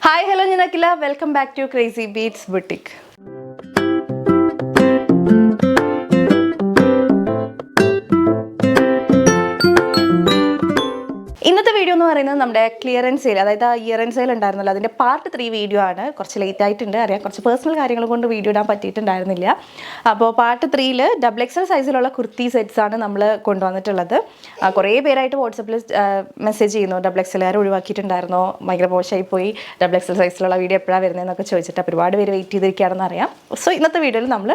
Hi, hello, Nyanakila. Welcome back to Crazy Beats Boutique. ഇന്നത്തെ video എന്ന് പറയുന്നത് നമ്മുടെ ക്ലിയറൻസ് സെയിൽ, അതായത് ഇയർ എൻഡ് സെയിൽ ഉണ്ടായിരുന്നല്ലോ, അതിൻ്റെ പാർട്ട് 3 വീഡിയോ ആണ്. കുറച്ച് ലേറ്റ് ആയിട്ടുണ്ട്, അറിയാം, കുറച്ച് പേഴ്സണൽ കാര്യങ്ങൾ കൊണ്ട് വീഡിയോ ഇടാൻ പറ്റിയിട്ടുണ്ടായിരുന്നില്ല. അപ്പോൾ പാർട്ട് 3 XXL സൈസിലുള്ള കുർത്തി സെറ്റ്സ് ആണ് നമ്മൾ കൊണ്ടുവന്നിട്ടുള്ളത്. കുറേ പേരായിട്ട് വാട്സപ്പിൽ മെസ്സേജ് ചെയ്യുന്നു, XXL ഒഴിവാക്കിയിട്ടുണ്ടായിരുന്നോ, ഭയങ്കര മോശമായി പോയി, XXL സൈസിലുള്ള വീഡിയോ എപ്പോഴാണ് വരുന്നതെന്നൊക്കെ ചോദിച്ചിട്ട് ഒരുപാട് പേര് വെയിറ്റ് ചെയ്തിരിക്കുകയാണെന്ന് അറിയാം. സോ ഇന്നത്തെ വീഡിയോയിൽ നമ്മൾ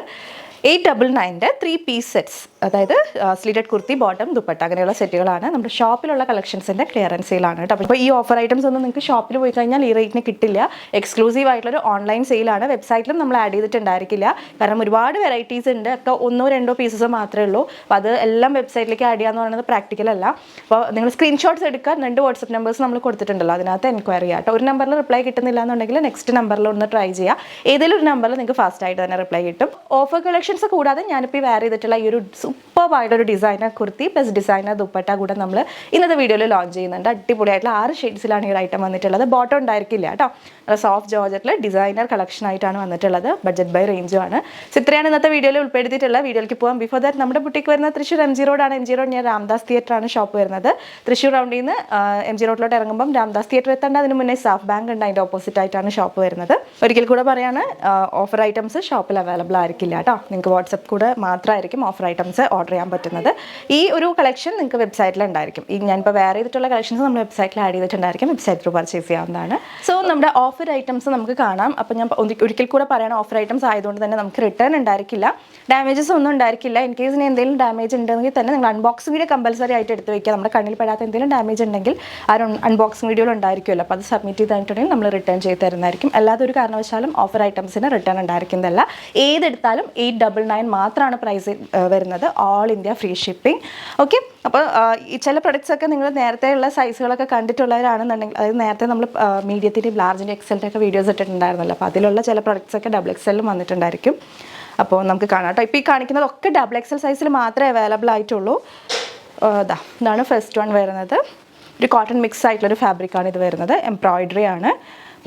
899 3 പീസ് സെറ്റ്സ്, അതായത് സ്ലിറ്റഡ് കുർത്തി, ബോട്ടം, ദുപ്പട്ട അങ്ങനെയുള്ള സെറ്റുകളാണ് നമ്മുടെ ഷോപ്പിലുള്ള കളക്ഷൻസിൻ്റെ ക്ലിയറൻസ് സെയിലാണ് കേട്ടോ. അപ്പോൾ ഈ ഓഫർ ഐറ്റംസ് ഒന്നും നിങ്ങൾക്ക് ഷോപ്പിൽ പോയി കഴിഞ്ഞാൽ ഈ റേറ്റിന് കിട്ടില്ല. എക്സ്ക്ലൂസീവ് ആയിട്ടുള്ളൊരു ഓൺലൈൻ സെയിലാണ്. വെബ്സൈറ്റിലും നമ്മൾ ആഡ് ചെയ്തിട്ടുണ്ടായിരിക്കില്ല, കാരണം ഒരുപാട് വെറൈറ്റീസ് ഉണ്ട്. ഒക്കെ 1-2 പീസസ് മാത്രമേ ഉള്ളൂ. അപ്പോൾ അത് എല്ലാം വെബ്സൈറ്റിലേക്ക് ആഡ് ചെയ്യാന്ന് പറയുന്നത് പ്രാക്ടിക്കൽ അല്ല. അപ്പോൾ നിങ്ങൾ സ്ക്രീൻഷോട്ട്സ് എടുക്കാൻ 2 വാട്സപ്പ് നമ്പേഴ്സ് നമ്മൾ കൊടുത്തിട്ടുണ്ടല്ലോ, അതിനകത്ത് എൻക്വയറി ചെയ്യാം കേട്ടോ. ഒരു നമ്പറിൽ റിപ്ലൈ കിട്ടുന്നില്ല എന്നുണ്ടെങ്കിൽ നെക്സ്റ്റ് നമ്പറിൽ ഒന്ന് ട്രൈ ചെയ്യുക. ഏതെങ്കിലും ഒരു നമ്പറിൽ നിങ്ങൾക്ക് ഫാസ്റ്റ് ആയിട്ട് തന്നെ റിപ്ലൈ കിട്ടും. ഓഫർ കളക്ഷൻ കൂടാതെ ഞാനിപ്പോൾ വെയർ ചെയ്തിട്ടുള്ള ഈ ഒരു സൂപ്പർബായിട്ടൊരു designer kurti plus designer dupatta കൂടെ നമ്മൾ ഇന്നത്തെ വീഡിയോയിൽ ലോഞ്ച് ചെയ്യുന്നുണ്ട്. അടിപൊളിയായിട്ടുള്ള 6 ഷെയ്ഡ്സിലാണ് ഈ ഒരു ഐറ്റം വന്നിട്ടുള്ളത്. ബോട്ടം ഉണ്ടായിരിക്കില്ല കേട്ടോ. സോഫ്റ്റ് ജോർജറ്റിൽ ഡിസൈനർ കളക്ഷൻ ആയിട്ടാണ് വന്നിട്ടുള്ളത്. Budget by റേഞ്ചുമാണ്. സോ ഇത്രയാണ് ഇന്നത്തെ വീഡിയോയിൽ ഉൾപ്പെടുത്തിയിട്ടുള്ള. വീഡിയോയിലേക്ക് പോകാം. ബിഫോർ ദാറ്റ്, നമ്മുടെ ബുട്ടിക്ക് വരുന്നത് തൃശ്ശൂർ MG റോഡാണ്. MG റോഡ് ഞാൻ രാംദാസ് തിയേറ്ററാണ് ഷോപ്പ് വരുന്നത്. തൃശ്ശൂർ റൗണ്ടിൽ നിന്ന് MG റോഡിലോട്ട് ഇറങ്ങുമ്പം രാംദാസ് തിയേറ്റർ എത്തേണ്ട അതിന് മുന്നേ സാഫ് ബാങ്ക് ഉണ്ട്, അതിൻ്റെ ഓപ്പോസിറ്റ് ആയിട്ടാണ് ഷോപ്പ് വരുന്നത്. ഒരിക്കൽ കൂടെ പറയാണ്, ഓഫർ ഐറ്റംസ് ഷോപ്പിൽ അവൈലബിൾ ആയിരിക്കില്ല കേട്ടോ. നിങ്ങൾക്ക് വാട്സപ്പ് കൂടെ മാത്രമായിരിക്കും ഓഫർ ഐറ്റംസ് ഓർഡർ ചെയ്യാൻ പറ്റുന്നത്. ഈ ഒരു കളക്ഷൻ നിങ്ങൾക്ക് വെബ്സൈറ്റിൽ ഉണ്ടായിരിക്കും. ഈ ഞാനിപ്പോൾ വേറെ ചെയ്തിട്ടുള്ള കളക്ഷൻസ് നമ്മൾ വെബ്സൈറ്റിൽ ആഡ് ചെയ്തിട്ടുണ്ടായിരിക്കും. വെബ്സൈറ്റ് ത്രൂ പർച്ചേസ് ചെയ്യാവുന്നതാണ്. സോ നമ്മുടെ ഓഫർ ഐറ്റംസ് നമുക്ക് കാണാം. അപ്പോൾ ഞാൻ ഒരിക്കൽ കൂടെ പറയണം, ഓഫർ ഐറ്റംസ് ആയതുകൊണ്ട് തന്നെ നമുക്ക് റിട്ടേൺ ഉണ്ടായിരിക്കില്ല, ഡാമേജസ് ഒന്നും ഉണ്ടായിരിക്കില്ല. ഇൻ കേസ് ഇനി എന്തെങ്കിലും ഡാമേജ് ഉണ്ടെങ്കിൽ തന്നെ നിങ്ങൾ അൺബോക്സിംഗ് വീഡിയോ കമ്പൽസറി ആയിട്ട് എടുത്ത് വയ്ക്കുക. നമ്മുടെ കണ്ണിൽ പെടാത്ത എന്തെങ്കിലും ഡാമേജ് ഉണ്ടെങ്കിൽ ആ അൺബോക്സിംഗ് വീഡിയോയിൽ ഉണ്ടായിരിക്കുമല്ലോ, അപ്പോൾ അത് സബ്മിറ്റ് ചെയ്തിട്ടുണ്ടെങ്കിൽ നമ്മൾ റിട്ടേൺ ചെയ്ത് തരുന്നതായിരിക്കും. അല്ലാതെ ഒരു കാരണവശാലും ഓഫർ ഐറ്റംസിന് റിട്ടേൺ ഉണ്ടായിരിക്കുന്നതല്ല. ഏതെടുത്താലും 899 മാത്രമാണ് പ്രൈസ് വരുന്നത്. All India free shipping. Okay. അപ്പോൾ ഈ ചില പ്രൊഡക്ട്സ് ഒക്കെ നിങ്ങൾ നേരത്തെയുള്ള സൈസുകളൊക്കെ കണ്ടിട്ടുള്ളവരാണെന്നുണ്ടെങ്കിൽ, അതായത് നേരത്തെ നമ്മൾ മീഡിയത്തിൻ്റെയും ലാർജിൻ്റെ എക്സലിൻ്റെ ഒക്കെ വീഡിയോസ് ഇട്ടിട്ടുണ്ടായിരുന്നല്ലോ, അപ്പോൾ അതിലുള്ള ചില പ്രൊഡക്ട്സ് ഒക്കെ XXL വന്നിട്ടുണ്ടായിരിക്കും. അപ്പോൾ നമുക്ക് കാണാം കേട്ടോ. ഇപ്പോൾ ഈ കാണിക്കുന്നതൊക്കെ XXL സൈസിൽ മാത്രമേ അവൈലബിൾ ആയിട്ടുള്ളൂ. ഇതാണ് ഫസ്റ്റ് വൺ വരുന്നത്. ഒരു കോട്ടൺ മിക്സ് ആയിട്ടുള്ളൊരു ഫാബ്രിക്കാണ് ഇത് വരുന്നത്. എംബ്രോയിഡറി ആണ്.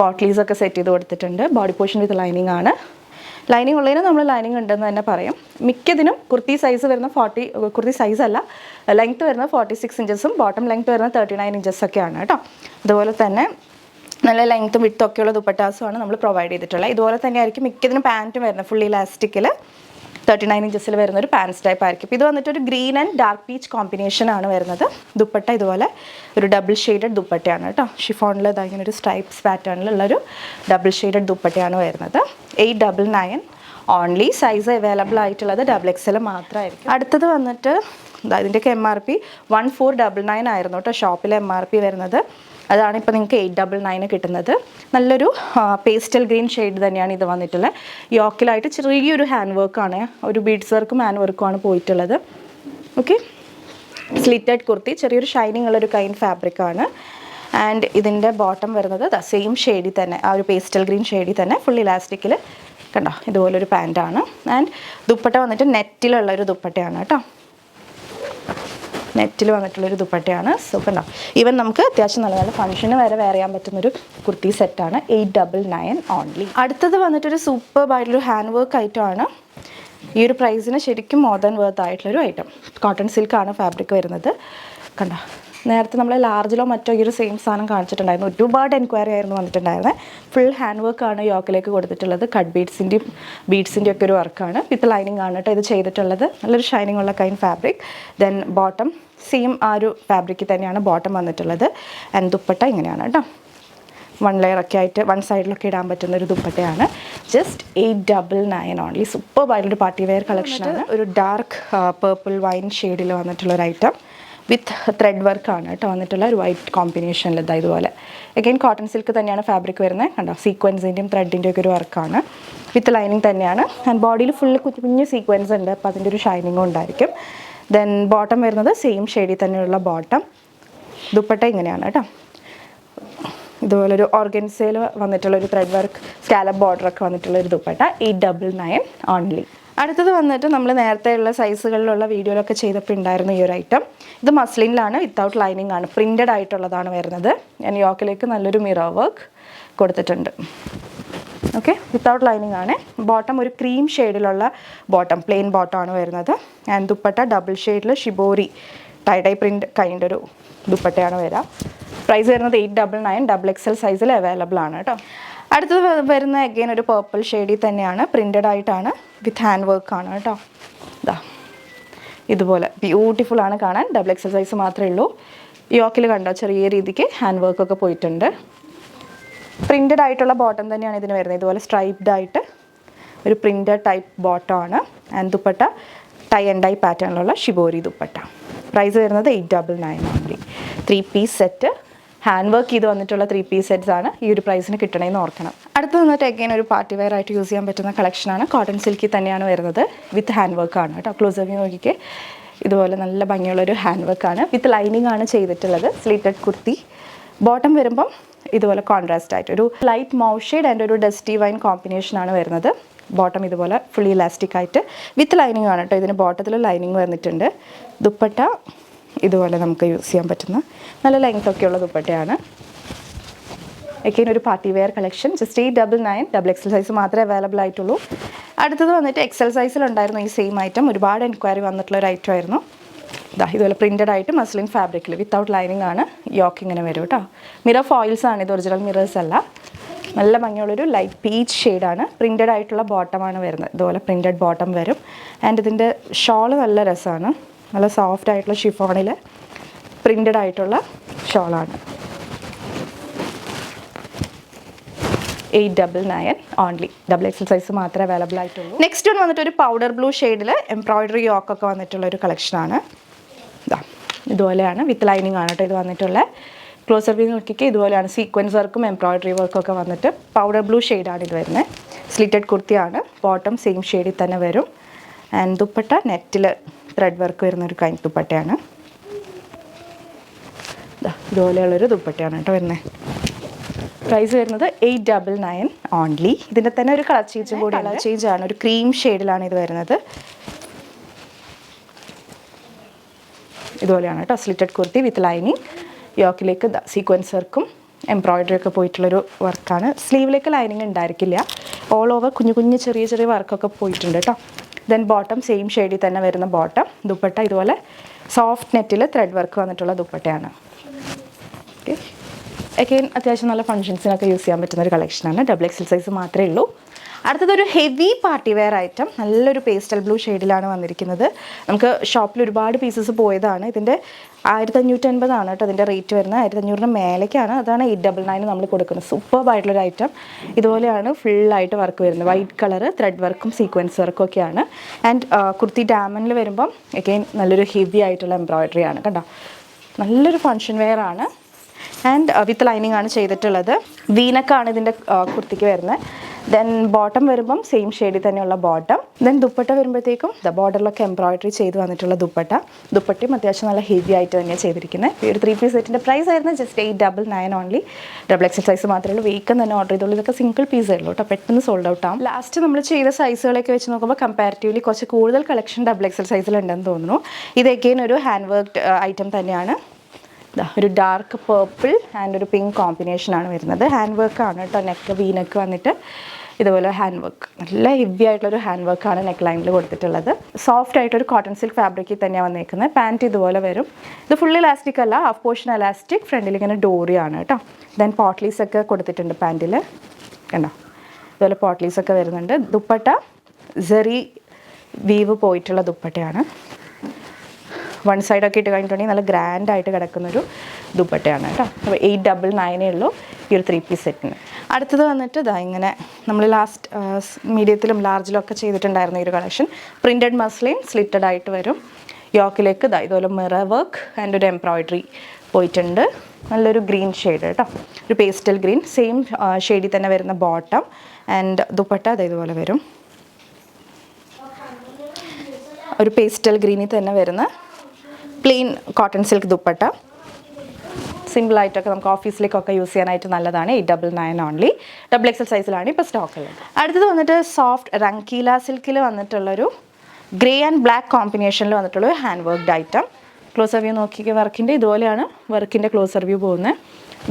പോട്ട്ലീസ് ഒക്കെ സെറ്റ് ചെയ്ത് കൊടുത്തിട്ടുണ്ട്. ബോഡി പോർഷൻ വിത്ത് ലൈനിങ് ആണ്. ലൈനിങ് ഉള്ളതിന് നമ്മൾ ലൈനിങ് ഉണ്ടെന്ന് തന്നെ പറയും. മിക്കതിനും കുർത്തി സൈസ് വരുന്ന കുർത്തി സൈസ് അല്ല, ലെങ്ത്ത് വരുന്നത് 46 ഇഞ്ചസും ബോട്ടം ലെങ്ത്ത് വരുന്നത് 39 ഇഞ്ചസൊക്കെയാണ് കേട്ടോ. അതുപോലെ തന്നെ നല്ല ലെങ്ത്തും വിട്ടൊക്കെയുള്ള ദുപ്പട്ടാസുമാണ് നമ്മൾ പ്രൊവൈഡ് ചെയ്തിട്ടുള്ളത്. ഇതുപോലെ തന്നെ ആയിരിക്കും മിക്കതിനും പാൻറ്റും വരുന്നത്. ഫുള്ളി ഇലാസ്റ്റിക്കിൽ 39 ഇഞ്ചസിൽ വരുന്ന ഒരു പാൻസ് ടൈപ്പ് ആയിരിക്കും. ഇത് വന്നിട്ട് ഒരു green and dark peach combination ആണ് വരുന്നത്. ദുപ്പട്ട ഇതുപോലെ ഒരു ഡബിൾ ഷെയ്ഡഡ് ദുപ്പട്ടയാണ് കേട്ടോ. ഷിഫോണിൽ ഇങ്ങനെ ഒരു സ്ട്രൈപ്സ് പാറ്റേണിലുള്ളൊരു ഡബിൾ ഷെയ്ഡഡ് ദുപ്പട്ടയാണ് വരുന്നത്. 899 ഓൺലി. സൈസ് അവൈലബിൾ ആയിട്ടുള്ളത് XXL മാത്രമായിരിക്കും. അടുത്തത് വന്നിട്ട് ഇതിൻ്റെയൊക്കെ MRP 1499 ആയിരുന്നു കേട്ടോ ഷോപ്പിലെ MRP വരുന്നത്. അതാണ് ഇപ്പോൾ നിങ്ങൾക്ക് 899 കിട്ടുന്നത്. നല്ലൊരു പേസ്റ്റൽ ഗ്രീൻ ഷെയ്ഡ് തന്നെയാണ് ഇത് വന്നിട്ടുള്ളത്. യോക്കിലായിട്ട് ചെറിയൊരു ഹാൻഡ് വർക്കാണ്, ഒരു ബീഡ്സ് വർക്കും ഹാൻഡ് വർക്കുമാണ് പോയിട്ടുള്ളത്. ഓക്കെ. സ്ലിറ്റഡ് കുർത്തി, ചെറിയൊരു ഷൈനിങ് ഉള്ളൊരു കൈൻഡ് ഫാബ്രിക്കാണ്. ആൻഡ് ഇതിൻ്റെ ബോട്ടം വരുന്നത് സെയിം ഷെയ്ഡിൽ തന്നെ, ആ ഒരു പേസ്റ്റൽ ഗ്രീൻ ഷെയ്ഡിൽ തന്നെ ഫുൾ ഇലാസ്റ്റിക്കിൽ കണ്ടോ ഇതുപോലൊരു പാൻറ്റാണ്. ആൻഡ് ദുപ്പട്ട വന്നിട്ട് നെറ്റിലുള്ളൊരു ദുപ്പട്ടയാണ് കേട്ടോ. നെറ്റിൽ വന്നിട്ടുള്ളൊരു ദുപ്പട്ടയാണ്. സോ കണ്ടോ, ഈവൻ നമുക്ക് അത്യാവശ്യം നല്ല നല്ല ഫംഗ്ഷന് വരെ വെയർ ചെയ്യാൻ പറ്റുന്നൊരു കുർത്തി സെറ്റാണ്. 899 ഓൺലി. അടുത്തത് വന്നിട്ടൊരു സൂപ്പർബായിട്ടുള്ളൊരു ഹാൻഡ് വർക്ക് ഐറ്റമാണ്. ഈ ഒരു പ്രൈസിന് ശരിക്കും മോർ ദാൻ വർത്ത് ആയിട്ടുള്ളൊരു ഐറ്റം. കോട്ടൺ സിൽക്കാണ് ഫാബ്രിക് വരുന്നത്. കണ്ടോ, നേരത്തെ നമ്മൾ ലാർജിലോ മറ്റോ ഈ ഒരു സെയിം സാധനം കാണിച്ചിട്ടുണ്ടായിരുന്നു. ഒരുപാട് എൻക്വയറി ആയിരുന്നു വന്നിട്ടുണ്ടായിരുന്നത്. ഫുൾ ഹാൻഡ് വർക്കാണ് യോക്കിലേക്ക് കൊടുത്തിട്ടുള്ളത്. കട്ട് ബീഡ്സിൻ്റെ ഒക്കെ ഒരു വർക്കാണ്. വിത്ത് ലൈനിങ് ആണ് കേട്ടോ ഇത് ചെയ്തിട്ടുള്ളത്. നല്ലൊരു ഷൈനിങ് ഉള്ള kind fabric. Then bottom same ആ ഒരു ഫാബ്രിക്കിൽ തന്നെയാണ് ബോട്ടം വന്നിട്ടുള്ളത്. ആൻഡ് ദുപ്പട്ട ഇങ്ങനെയാണ് കേട്ടോ. 1 ലെയറൊക്കെ ആയിട്ട് 1 സൈഡിലൊക്കെ ഇടാൻ പറ്റുന്ന ഒരു ദുപ്പട്ടയാണ്. Just 899 only. സൂപ്പർബായിട്ടുള്ളൊരു പാർട്ടി വെയർ കളക്ഷനാണ്. ഒരു ഡാർക്ക് പേർപ്പിൾ വൈൻ ഷെയ്ഡിൽ വന്നിട്ടുള്ളൊരു ഐറ്റം വിത്ത് ത്രെഡ് വർക്കാണ് കേട്ടോ വന്നിട്ടുള്ള ഒരു വൈറ്റ് കോമ്പിനേഷനിൽ ഇതുപോലെ. അഗൈൻ കോട്ടൺ സിൽക്ക് തന്നെയാണ് ഫാബ്രിക് വരുന്നത്. കണ്ടോ, സീക്വൻസിൻ്റെയും ത്രെഡിൻ്റെ ഒക്കെ ഒരു വർക്കാണ്. വിത്ത് ലൈനിങ് തന്നെയാണ്. ആൻഡ് ബോഡിയിൽ ഫുള്ള് കുഞ്ഞു സീക്വൻസ് ഉണ്ട്, അപ്പോൾ അതിൻ്റെ ഒരു ഷൈനിങ്ങും ഉണ്ടായിരിക്കും. ദെൻ ബോട്ടം വരുന്നത് സെയിം ഷെയ്ഡിൽ തന്നെയുള്ള ബോട്ടം. ദുപ്പട്ട ഇങ്ങനെയാണ് കേട്ടോ. ഇതുപോലൊരു ഓർഗൻസയിൽ വന്നിട്ടുള്ളൊരു ത്രെഡ് വർക്ക് സ്കാലപ്പ് ബോർഡറൊക്കെ വന്നിട്ടുള്ളൊരു ദുപ്പട്ട. 899 ഓൺലി. അടുത്തത് വന്നിട്ട് നമ്മൾ നേരത്തെയുള്ള സൈസുകളിലുള്ള വീഡിയോയിലൊക്കെ ചെയ്തപ്പോൾ ഉണ്ടായിരുന്നു ഈ ഒരു ഐറ്റം. ഇത് മസ്ലിനിലാണ്, വിത്തൗട്ട് ലൈനിങ് ആണ്, പ്രിൻറ്റഡ് ആയിട്ടുള്ളതാണ് വരുന്നത്. ഞാൻ യോക്കിലേക്ക് നല്ലൊരു മിറർ വർക്ക് കൊടുത്തിട്ടുണ്ട്. ഓക്കെ, വിത്തൗട്ട് ലൈനിങ് ആണ്. ബോട്ടം ഒരു ക്രീം ഷെയ്ഡിലുള്ള ബോട്ടം, പ്ലെയിൻ ബോട്ടം ആണ് വരുന്നത്. ആൻഡ് ദുപ്പട്ട ഡബിൾ ഷെയ്ഡിൽ ഷിബോരി ടൈഡൈ പ്രിൻറ്റ് കൈൻഡ് ഒരു ദുപ്പട്ടയാണ് വരിക. പ്രൈസ് വരുന്നത് 899, XXL സൈസിൽ അവൈലബിൾ ആണ് കേട്ടോ. അടുത്തത് വരുന്ന അഗെയിൻ ഒരു പർപ്പിൾ ഷെയ്ഡിൽ തന്നെയാണ്, പ്രിൻറ്റഡ് ആയിട്ടാണ്, വിത്ത് ഹാൻഡ് വർക്ക് ആണ് കേട്ടോ. ഇതാ ഇതുപോലെ ബ്യൂട്ടിഫുൾ ആണ് കാണാൻ. XXL സൈസ് മാത്രമേ ഉള്ളൂ. യോക്കിൽ കണ്ടോ ചെറിയ രീതിക്ക് ഹാൻഡ് വർക്കൊക്കെ പോയിട്ടുണ്ട്. പ്രിൻറ്റഡ് ആയിട്ടുള്ള ബോട്ടം തന്നെയാണ് ഇതിന് വരുന്നത്. ഇതുപോലെ സ്ട്രൈപ്ഡ് ആയിട്ട് ഒരു പ്രിൻറ്റഡ് ടൈപ്പ് ബോട്ടം ആണ്. And dupatta tie and dye പാറ്റേണിലുള്ള ഷിബോരി ദുപ്പട്ട. പ്രൈസ് വരുന്നത് 899 only. 3 piece set, hand work ചെയ്ത് വന്നിട്ടുള്ള 3 പീസ് സെറ്റ്സ് ആണ് ഈ ഒരു പ്രൈസിന് കിട്ടണമെന്ന് ഓർക്കണം. അടുത്ത് വന്നിട്ട് അഗൈൻ ഒരു പാർട്ടി വെയർ ആയിട്ട് യൂസ് ചെയ്യാൻ പറ്റുന്ന കളക്ഷനാണ്. കോട്ടൺ സിൽക്കിൽ തന്നെയാണ് വരുന്നത്, വിത്ത് ഹാൻഡ് വർക്ക് ആണ് കേട്ടോ. ക്ലോസ് വ്യൂ നോക്കിക്കേ, ഇതുപോലെ നല്ല ഭംഗിയുള്ളൊരു ഹാൻഡ് വർക്കാണ്, വിത്ത് ലൈനിങ് ആണ് ചെയ്തിട്ടുള്ളത്. സ്ലീറ്റഡ് കുർത്തി. ബോട്ടം വരുമ്പം ഇതുപോലെ കോൺട്രാസ്റ്റ് ആയിട്ട് ഒരു ലൈറ്റ് മൗ ഷെയ്ഡ് ആൻഡ് ഒരു ഡസ്റ്റി വൈൻ കോമ്പിനേഷനാണ് വരുന്നത്. ബോട്ടം ഇതുപോലെ ഫുള്ളി ഇലാസ്റ്റിക് ആയിട്ട് വിത്ത് ലൈനിങ് ആണ് കേട്ടോ. ഇതിന് ബോട്ടത്തിൽ ലൈനിങ് വന്നിട്ടുണ്ട്. ദുപ്പട്ട ഇതുപോലെ നമുക്ക് യൂസ് ചെയ്യാൻ പറ്റുന്ന നല്ല ലെങ്ത് ഒക്കെയുള്ള ദുപ്പട്ടയാണ്. അഗൈൻ ഒരു party wear collection. Just 899, XXL size മാത്രമേ അവൈലബിൾ ആയിട്ടുള്ളൂ. അടുത്തത് വന്നിട്ട് XL സൈസിലുണ്ടായിരുന്നു ഈ സെയിം ഐറ്റം. ഒരുപാട് എൻക്വയറി വന്നിട്ടുള്ള ഒരു ഐറ്റം ആയിരുന്നു. ഇതുപോലെ പ്രിൻറ്റഡ് ആയിട്ട് മസ്ലിൻ ഫാബ്രിക്കിൽ വിത്തൗട്ട് ലൈനിങ് ആണ്. യോക്ക് ഇങ്ങനെ വരും കേട്ടോ. മിറർ ഫോയിൽസ് ആണ് ഇത്, ഒറിജിനൽ മിറേഴ്സ് അല്ല. നല്ല ഭംഗിയുള്ളൊരു ലൈറ്റ് പീച്ച് ഷെയ്ഡാണ്. പ്രിൻറ്റഡ് ആയിട്ടുള്ള ബോട്ടമാണ് വരുന്നത്. ഇതുപോലെ പ്രിൻറ്റഡ് ബോട്ടം വരും. ആൻഡ് ഇതിൻ്റെ ഷോള് നല്ല രസമാണ്. നല്ല സോഫ്റ്റ് ആയിട്ടുള്ള ഷിഫോണിൽ പ്രിൻറ്റഡ് ആയിട്ടുള്ള ഷോളാണ്. 899 ഓൺലി. XXL സൈസ് മാത്രമേ അവൈലബിൾ ആയിട്ടുള്ളൂ. നെക്സ്റ്റ് വൺ വന്നിട്ട് ഒരു പൗഡർ ബ്ലൂ ഷെയ്ഡിൽ എംബ്രോയിഡറി യോക്കൊക്കെ വന്നിട്ടുള്ള ഒരു കളക്ഷനാണ്. ഇതുപോലെയാണ്, വിത്ത് ലൈനിങ് ആണ് കേട്ടോ ഇത് വന്നിട്ടുള്ള. ക്ലോസർ വ്യൂ നോക്കിയൊക്കെ ഇതുപോലെയാണ് സീക്വൻസ് വർക്കും എംബ്രോയിഡറി വർക്കും ഒക്കെ വന്നിട്ട് പൗഡർ ബ്ലൂ ഷെയ്ഡാണ് ഇത് വരുന്നത്. സ്ലിറ്റഡ് കുർത്തിയാണ്. ബോട്ടം സെയിം ഷെയ്ഡിൽ തന്നെ വരും. ആൻഡ് ദുപ്പട്ട നെറ്റിൽ ത്രെഡ് വർക്ക് വരുന്നൊരു കൈൻഡ് ദുപ്പട്ടയാണ്. ഇതുപോലെയുള്ളൊരു ദുപ്പട്ടയാണ് കേട്ടോ വരുന്നത്. പ്രൈസ് വരുന്നത് 899 ഓൺലി. ഇതിൻ്റെ തന്നെ ഒരു കളർ ചേഞ്ചും കൂടി, കളർ ചേഞ്ച് ആണ്. ഒരു ക്രീം ഷെയ്ഡിലാണ് ഇത് വരുന്നത്. ഇതുപോലെയാണ് കേട്ടോ. Slitted kurti with lining. യോക്കിലേക്ക് സീക്വൻസ് വർക്കും എംബ്രോയിഡറി ഒക്കെ പോയിട്ടുള്ളൊരു വർക്കാണ്. സ്ലീവിലേക്ക് ലൈനിങ് ഉണ്ടായിരിക്കില്ല. ഓൾ ഓവർ കുഞ്ഞു കുഞ്ഞു ചെറിയ ചെറിയ വർക്കൊക്കെ പോയിട്ടുണ്ട് കേട്ടോ. ദെൻ ബോട്ടം സെയിം ഷെയ്ഡിൽ തന്നെ വരുന്ന ബോട്ടം. ദുപ്പട്ട ഇതുപോലെ സോഫ്റ്റ് നെറ്റിൽ ത്രെഡ് വർക്ക് വന്നിട്ടുള്ള ദുപ്പട്ടയാണ്. ഓക്കെ, അഗൈൻ അത്യാവശ്യം നല്ല ഫംഗ്ഷൻസിനൊക്കെ യൂസ് ചെയ്യാൻ പറ്റുന്ന ഒരു കളക്ഷനാണ്. XXL സൈസ് മാത്രമേ ഉള്ളൂ. അടുത്തതൊരു ഹെവി പാർട്ടി വെയർ ഐറ്റം. നല്ലൊരു പേസ്റ്റൽ ബ്ലൂ ഷെയ്ഡിലാണ് വന്നിരിക്കുന്നത്. നമുക്ക് ഷോപ്പിൽ ഒരുപാട് പീസസ് പോയതാണ്. ഇതിൻ്റെ 1550 ആണ് കേട്ടോ അതിൻ്റെ റേറ്റ് വരുന്നത്. 1500 മേലേക്കാണ്. അതാണ് 899 നമ്മൾ കൊടുക്കുന്നത്. സൂപ്പർബായിട്ടുള്ളൊരു ഐറ്റം. ഇതുപോലെയാണ് ഫുള്ളായിട്ട് വർക്ക് വരുന്നത്. വൈറ്റ് കളർ ത്രെഡ് വർക്കും സീക്വൻസ് വർക്കും ഒക്കെയാണ്. ആൻഡ് കുർത്തി ഡാമനിൽ വരുമ്പം അഗൈൻ നല്ലൊരു ഹെവി ആയിട്ടുള്ള എംബ്രോയിഡറി ആണ് കണ്ടോ. നല്ലൊരു ഫങ്ഷൻ വെയർ ആണ്. ആൻഡ് വിത്ത് ലൈനിങ് ആണ് ചെയ്തിട്ടുള്ളത്. വീനക്കാണ് ഇതിൻ്റെ കുർത്തിക്ക് വരുന്നത്. ദെൻ ബോട്ടം വരുമ്പം സെയിം ഷെയ്ഡിൽ തന്നെയുള്ള ബോട്ടം. ദെൻ ദുപ്പട്ട വരുമ്പോഴത്തേക്കും ബോർഡറിലൊക്കെ എംബ്രോയിഡറി ചെയ്ത് വന്നിട്ടുള്ള ദുപ്പട്ടയും അത്യാവശ്യം നല്ല ഹെവി ആയിട്ട് തന്നെയാണ് ചെയ്തിരിക്കുന്നത്. ഈ ഒരു 3 പീസ് സെറ്റിൻ്റെ പ്രൈസ് ആയിരുന്നു ജസ്റ്റ് 899 ഓൺലി. XXL സൈസ് മാത്രമേ ഉള്ളൂ. വേഗം തന്നെ ഓർഡർ ചെയ്തോളൂ. ഇതൊക്കെ സിംഗിൾ പീസേ ഉള്ളൂ കേട്ടോ. പെട്ടെന്ന് സോൾഡ് ഔട്ട് ആവും. ലാസ്റ്റ് നമ്മൾ ചെയ്ത സൈസുകളൊക്കെ വെച്ച് നോക്കുമ്പോൾ കമ്പാരിറ്റീവ്ലി കുറച്ച് കൂടുതൽ കളക്ഷൻ XXL സൈസിലുണ്ടെന്ന് തോന്നുന്നു. ഇത് അഗെയിൻ ഒരു ഹാൻഡ് വർക്ക്ഡ് ഐറ്റം തന്നെയാണ്. ഒരു ഡാർക്ക് പേർപ്പിൾ ആൻഡ് ഒരു പിങ്ക് കോമ്പിനേഷനാണ് വരുന്നത്. ഹാൻഡ് വർക്കാണ് കേട്ടോ. നെക്ക് വീനക്ക് വന്നിട്ട് ഇതുപോലെ ഹാൻഡ് വർക്ക്, നല്ല ഹെവി ആയിട്ടുള്ളൊരു ഹാൻഡ് വർക്കാണ് നെക്ക് ലൈനിൽ കൊടുത്തിട്ടുള്ളത്. സോഫ്റ്റ് ആയിട്ടൊരു കോട്ടൺ സിൽക്ക് ഫാബ്രിക്കിൽ തന്നെയാണ് വന്നേക്കുന്നത്. പാൻറ്റ് ഇതുപോലെ വരും. ഇത് ഫുള്ള് ഇലാസ്റ്റിക് അല്ല, ഹാഫ് പോർഷൻ ഇലാസ്റ്റിക്. ഫ്രണ്ടിൽ ഇങ്ങനെ ഡോറിയാണ് കേട്ടോ. ദെൻ പോട്ട്ലീസ് ഒക്കെ കൊടുത്തിട്ടുണ്ട് പാൻറ്റിൽ കണ്ടോ. ഇതുപോലെ പോട്ട്ലീസ് ഒക്കെ വരുന്നുണ്ട്. ദുപ്പട്ട സെറി വീവ് പോയിട്ടുള്ള ദുപ്പട്ടയാണ്. വൺ സൈഡൊക്കെ ഇട്ട് കഴിഞ്ഞിട്ടുണ്ടെങ്കിൽ നല്ല ഗ്രാൻഡായിട്ട് കിടക്കുന്നൊരു ദുപ്പട്ടയാണ് കേട്ടോ. അപ്പോൾ 899 ഉള്ളൂ ഈ ഒരു 3 പീസ് സെറ്റിന്. അടുത്തത് വന്നിട്ട് ഇങ്ങനെ നമ്മൾ ലാസ്റ്റ് മീഡിയത്തിലും ലാർജിലും ഒക്കെ ചെയ്തിട്ടുണ്ടായിരുന്നു ഈ ഒരു കളക്ഷൻ. പ്രിൻറ്റഡ് മസ്ലിൻ സ്ലിറ്റഡ് ആയിട്ട് വരും. യോക്കിലേക്ക് ഇതുപോലെ മിറർ വർക്ക് ആൻഡ് ഒരു എംബ്രോയിഡറി പോയിട്ടുണ്ട്. നല്ലൊരു ഗ്രീൻ ഷെയ്ഡ് കേട്ടോ. ഒരു പേസ്റ്റൽ ഗ്രീൻ സെയിം ഷെയ്ഡിൽ തന്നെ വരുന്ന ബോട്ടം. ആൻഡ് ദുപ്പട്ട ഇതുപോലെ വരും. ഒരു പേസ്റ്റൽ ഗ്രീനിൽ തന്നെ വരുന്ന പ്ലെയിൻ കോട്ടൺ സിൽക്ക് ദുപ്പട്ട. സിമ്പിളായിട്ടൊക്കെ നമുക്ക് ഓഫീസിലേക്കൊക്കെ യൂസ് ചെയ്യാനായിട്ട് നല്ലതാണ്. 899 ഓൺലി. XXL സൈസിലാണ് ഇപ്പോൾ സ്റ്റോക്കുള്ളത്. അടുത്തത് വന്നിട്ട് സോഫ്റ്റ് റങ്കീല സിൽക്കിൽ വന്നിട്ടുള്ളൊരു ഗ്രേ ആൻഡ് ബ്ലാക്ക് കോമ്പിനേഷനിൽ വന്നിട്ടുള്ള hand worked item. Closer view നോക്കിയ വർക്കിൻ്റെ ഇതുപോലെയാണ് വർക്കിൻ്റെ ക്ലോസർ വ്യൂ പോകുന്നത്.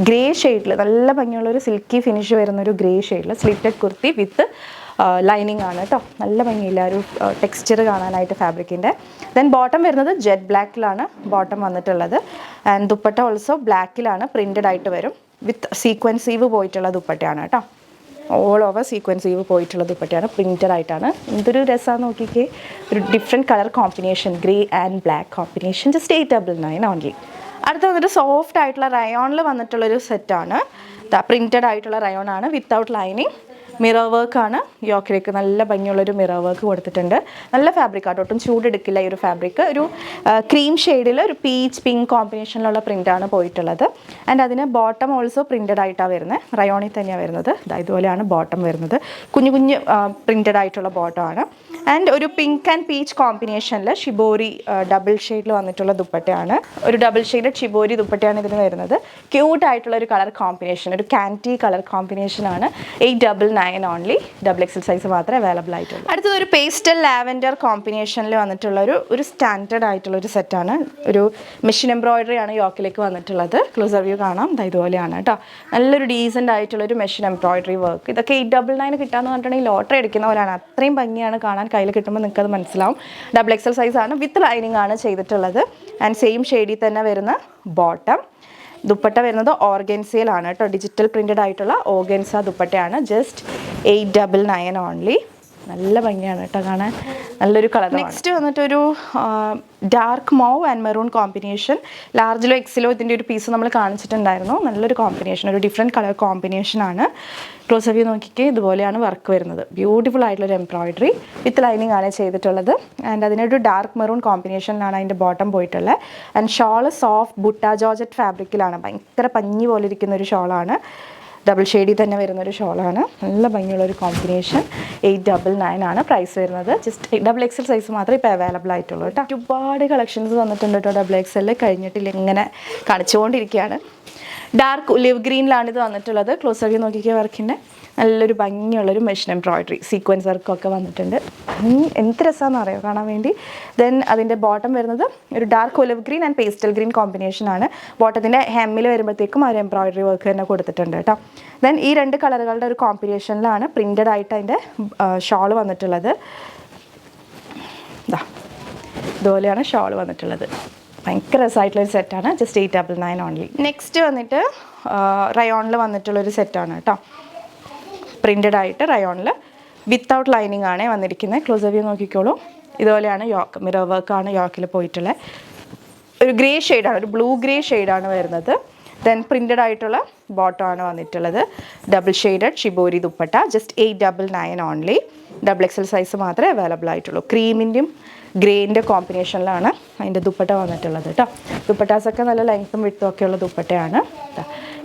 ഗ്രേ ഷെയ്ഡിൽ നല്ല ഭംഗിയുള്ളൊരു സിൽക്കി ഫിനിഷ് വരുന്നൊരു ഗ്രേ ഷെയ്ഡിൽ സ്ലിറ്റഡ് കുർത്തി വിത്ത് ലൈനിങ് ആണ് കേട്ടോ. നല്ല ഭംഗിയില്ല ഒരു ടെക്സ്ചർ കാണാനായിട്ട് ഫാബ്രിക്കിൻ്റെ. ദെൻ ബോട്ടം വരുന്നത് ജെറ്റ് ബ്ലാക്കിലാണ് ബോട്ടം വന്നിട്ടുള്ളത്. ആൻഡ് ദുപ്പട്ട ഓൾസോ ബ്ലാക്കിലാണ് പ്രിൻറ്റഡ് ആയിട്ട് വരും. വിത്ത് സീക്വൻസീവ് പോയിട്ടുള്ള ദുപ്പട്ടയാണ് കേട്ടോ. ഓൾ ഓവർ സീക്വൻസീവ് പോയിട്ടുള്ള ദുപ്പട്ടയാണ്, പ്രിൻറ്റഡ് ആയിട്ടാണ്. എന്തൊരു രസമാണെന്ന് നോക്കിക്കേ, ഒരു different colour combination, grey and black combination. Just 899 only. അടുത്ത് വന്നിട്ട് സോഫ്റ്റ് ആയിട്ടുള്ള റയോണിൽ വന്നിട്ടുള്ളൊരു സെറ്റാണ്. പ്രിൻറ്റഡ് ആയിട്ടുള്ള റയോൺ ആണ് വിത്തൗട്ട് ലൈനിങ്. മിറർ വർക്കാണ് യോക്കിലേക്ക്, നല്ല ഭംഗിയുള്ളൊരു മിറർ വർക്ക് കൊടുത്തിട്ടുണ്ട്. നല്ല ഫാബ്രിക്കാണ്, ഒട്ടും ചൂടെടുക്കില്ല ഈ ഒരു ഫാബ്രിക്. ഒരു ക്രീം ഷെയ്ഡിൽ ഒരു പീച്ച് പിങ്ക് കോമ്പിനേഷനിലുള്ള പ്രിൻ്റാണ് പോയിട്ടുള്ളത്. ആൻഡ് അതിന് ബോട്ടം ഓൾസോ പ്രിൻറ്റഡ് ആയിട്ടാണ് വരുന്നത്, റയോണിൽ തന്നെയാണ് വരുന്നത്. ഇതുപോലെയാണ് ബോട്ടം വരുന്നത്, കുഞ്ഞു കുഞ്ഞ് പ്രിൻറ്റഡ് ആയിട്ടുള്ള ബോട്ടമാണ്. ആൻഡ് ഒരു പിങ്ക് ആൻഡ് പീച്ച് കോമ്പിനേഷനിൽ ഷിബോരി ഡബിൾ ഷെയ്ഡിൽ വന്നിട്ടുള്ള ദുപ്പട്ടയാണ്. ഒരു ഡബിൾ ഷെയ്ഡ് ഷിബോരി ദുപ്പട്ടയാണ് ഇതിന് വരുന്നത്. ക്യൂട്ടായിട്ടുള്ള ഒരു കളർ കോമ്പിനേഷൻ, ഒരു കാൻറ്റി കളർ കോമ്പിനേഷനാണ്. 899 ഓൺലി. XXL സൈസ് മാത്രമേ അവൈലബിൾ ആയിട്ടുള്ളൂ. അടുത്തത് ഒരു പേസ്റ്റൽ ലാവൻഡർ കോമ്പിനേഷനിൽ വന്നിട്ടുള്ള ഒരു സ്റ്റാൻഡേർഡ് ആയിട്ടുള്ള ഒരു സെറ്റാണ്. ഒരു മെഷീൻ എംബ്രോയിഡറി ആണ് യോക്കിലേക്ക് വന്നിട്ടുള്ളത്. ക്ലോസർ വ്യൂ കാണാം, ഇതുപോലെയാണ് കേട്ടോ. നല്ലൊരു ഡീസൻ്റ് ആയിട്ടുള്ള ഒരു മെഷീൻ എംബ്രോയിഡറി വർക്ക്. ഇതൊക്കെ 899 കിട്ടാന്ന് പറഞ്ഞിട്ടുണ്ടെങ്കിൽ ലോട്ടറി അടിക്കുന്ന പോലെയാണ്, അത്രയും ഭംഗിയാണ് കാണാൻ. കയ്യിൽ കിട്ടുമ്പോൾ നിങ്ങൾക്ക് അത് മനസ്സിലാവും. XXL സൈസ് ആണ്, വിത്ത് ലൈനിങ് ആണ് ചെയ്തിട്ടുള്ളത്. ആൻഡ് സെയിം ഷെയ്ഡിൽ തന്നെ വരുന്ന ബോട്ടം. ദുപ്പട്ട വരുന്നത് ഓർഗൻസയിലാണ് കേട്ടോ, ഡിജിറ്റൽ പ്രിൻറ്റഡ് ആയിട്ടുള്ള ഓർഗൻസ ദുപ്പട്ടയാണ്. Just 899 only. നല്ല ഭംഗിയാണ് കേട്ടോ കാണാൻ, നല്ലൊരു കളർ. നെക്സ്റ്റ് വന്നിട്ടൊരു dark mauve and maroon combination. ലാർജിലോ എക്സിലോ ഇതിൻ്റെ ഒരു പീസ് നമ്മൾ കാണിച്ചിട്ടുണ്ടായിരുന്നു. നല്ലൊരു കോമ്പിനേഷൻ, ഒരു ഡിഫറെൻറ്റ് കളർ കോമ്പിനേഷനാണ്. ക്ലോസ് വ്യൂ നോക്കിക്കേ, ഇതുപോലെയാണ് വർക്ക് വരുന്നത്. ബ്യൂട്ടിഫുൾ ആയിട്ടുള്ളൊരു എംബ്രോയിഡറി വിത്ത് ലൈനിങ് ആണ് ചെയ്തിട്ടുള്ളത്. ആൻഡ് അതിനൊരു ഡാർക്ക് മെറൂൺ കോമ്പിനേഷനിലാണ് അതിൻ്റെ ബോട്ടം പോയിട്ടുള്ളത്. And shawl soft butta georgette ഫാബ്രിക്കിലാണ്, ഭയങ്കര പഞ്ഞി പോലെ ഇരിക്കുന്ന ഒരു ഷോളാണ്. ഡബിൾ ഷെയ്ഡിൽ തന്നെ വരുന്നൊരു ഷോളാണ്. നല്ല ഭംഗിയുള്ളൊരു കോമ്പിനേഷൻ. 899 ആണ് പ്രൈസ് വരുന്നത്. ജസ്റ്റ് XXL സൈസ് മാത്രമേ ഇപ്പോൾ അവൈലബിൾ ആയിട്ടുള്ളൂ കേട്ടോ. ഒരുപാട് കളക്ഷൻസ് വന്നിട്ടുണ്ട് കേട്ടോ. XXL കഴിഞ്ഞിട്ടില്ല, ഇങ്ങനെ കാണിച്ചുകൊണ്ടിരിക്കുകയാണ്. ഡാർക്ക് ഒലിവ് ഗ്രീനിലാണ് ഇത് വന്നിട്ടുള്ളത്. ക്ലോസ് ആക്കി നോക്കിക്കുക, വർക്കിൻ്റെ നല്ലൊരു ഭംഗിയുള്ളൊരു മെഷീൻ എംബ്രോയിഡറി സീക്വൻസ് വർക്കൊക്കെ വന്നിട്ടുണ്ട്. എന്ത് രസമാണെന്ന് അറിയാം കാണാൻ വേണ്ടി. ദെൻ അതിൻ്റെ ബോട്ടം വരുന്നത് ഒരു dark olive green and pastel green കോമ്പിനേഷനാണ്. ബോട്ടത്തിൻ്റെ ഹെമ്മിൽ വരുമ്പോഴത്തേക്കും ആ ഒരു എംബ്രോയിഡറി വർക്ക് തന്നെ കൊടുത്തിട്ടുണ്ട് കേട്ടോ. ദെൻ ഈ രണ്ട് കളറുകളുടെ ഒരു കോമ്പിനേഷനിലാണ് പ്രിൻറ്റഡ് ആയിട്ട് അതിൻ്റെ ഷോൾ വന്നിട്ടുള്ളത്. ഇതുപോലെയാണ് ഷോൾ വന്നിട്ടുള്ളത്. ഭയങ്കര രസമായിട്ടുള്ളൊരു സെറ്റാണ്. Just 899 only. നെക്സ്റ്റ് വന്നിട്ട് റയോണിൽ വന്നിട്ടുള്ളൊരു സെറ്റാണ് കേട്ടോ. പ്രിൻറ്റഡ് ആയിട്ട് റയോണിൽ വിത്തൗട്ട് ലൈനിങ് ആണ് വന്നിരിക്കുന്നത്. ക്ലോസ് വ്യൂ നോക്കിക്കോളൂ, ഇതുപോലെയാണ് യോക്ക്. മിറർ വർക്കാണ് യോക്കിൽ പോയിട്ടുള്ളത്. ഒരു ഗ്രേ ഷെയ്ഡാണ്, ഒരു ബ്ലൂ ഗ്രേ ഷെയ്ഡാണ് വരുന്നത്. ദെൻ പ്രിൻറ്റഡ് ആയിട്ടുള്ള ബോട്ടമാണ് വന്നിട്ടുള്ളത്. Double shaded shibori dupatta. Just 899 only. XXL size മാത്രമേ അവൈലബിൾ ആയിട്ടുള്ളൂ. ക്രീമിൻ്റെയും ഗ്രേൻ്റെ കോമ്പിനേഷനിലാണ് അതിൻ്റെ ദുപ്പട്ട വന്നിട്ടുള്ളത് കേട്ടോ. ദുപ്പട്ടാസൊക്കെ നല്ല ലെങ്ത്തും വിട്ടും ഒക്കെയുള്ള ദുപ്പട്ടയാണ്.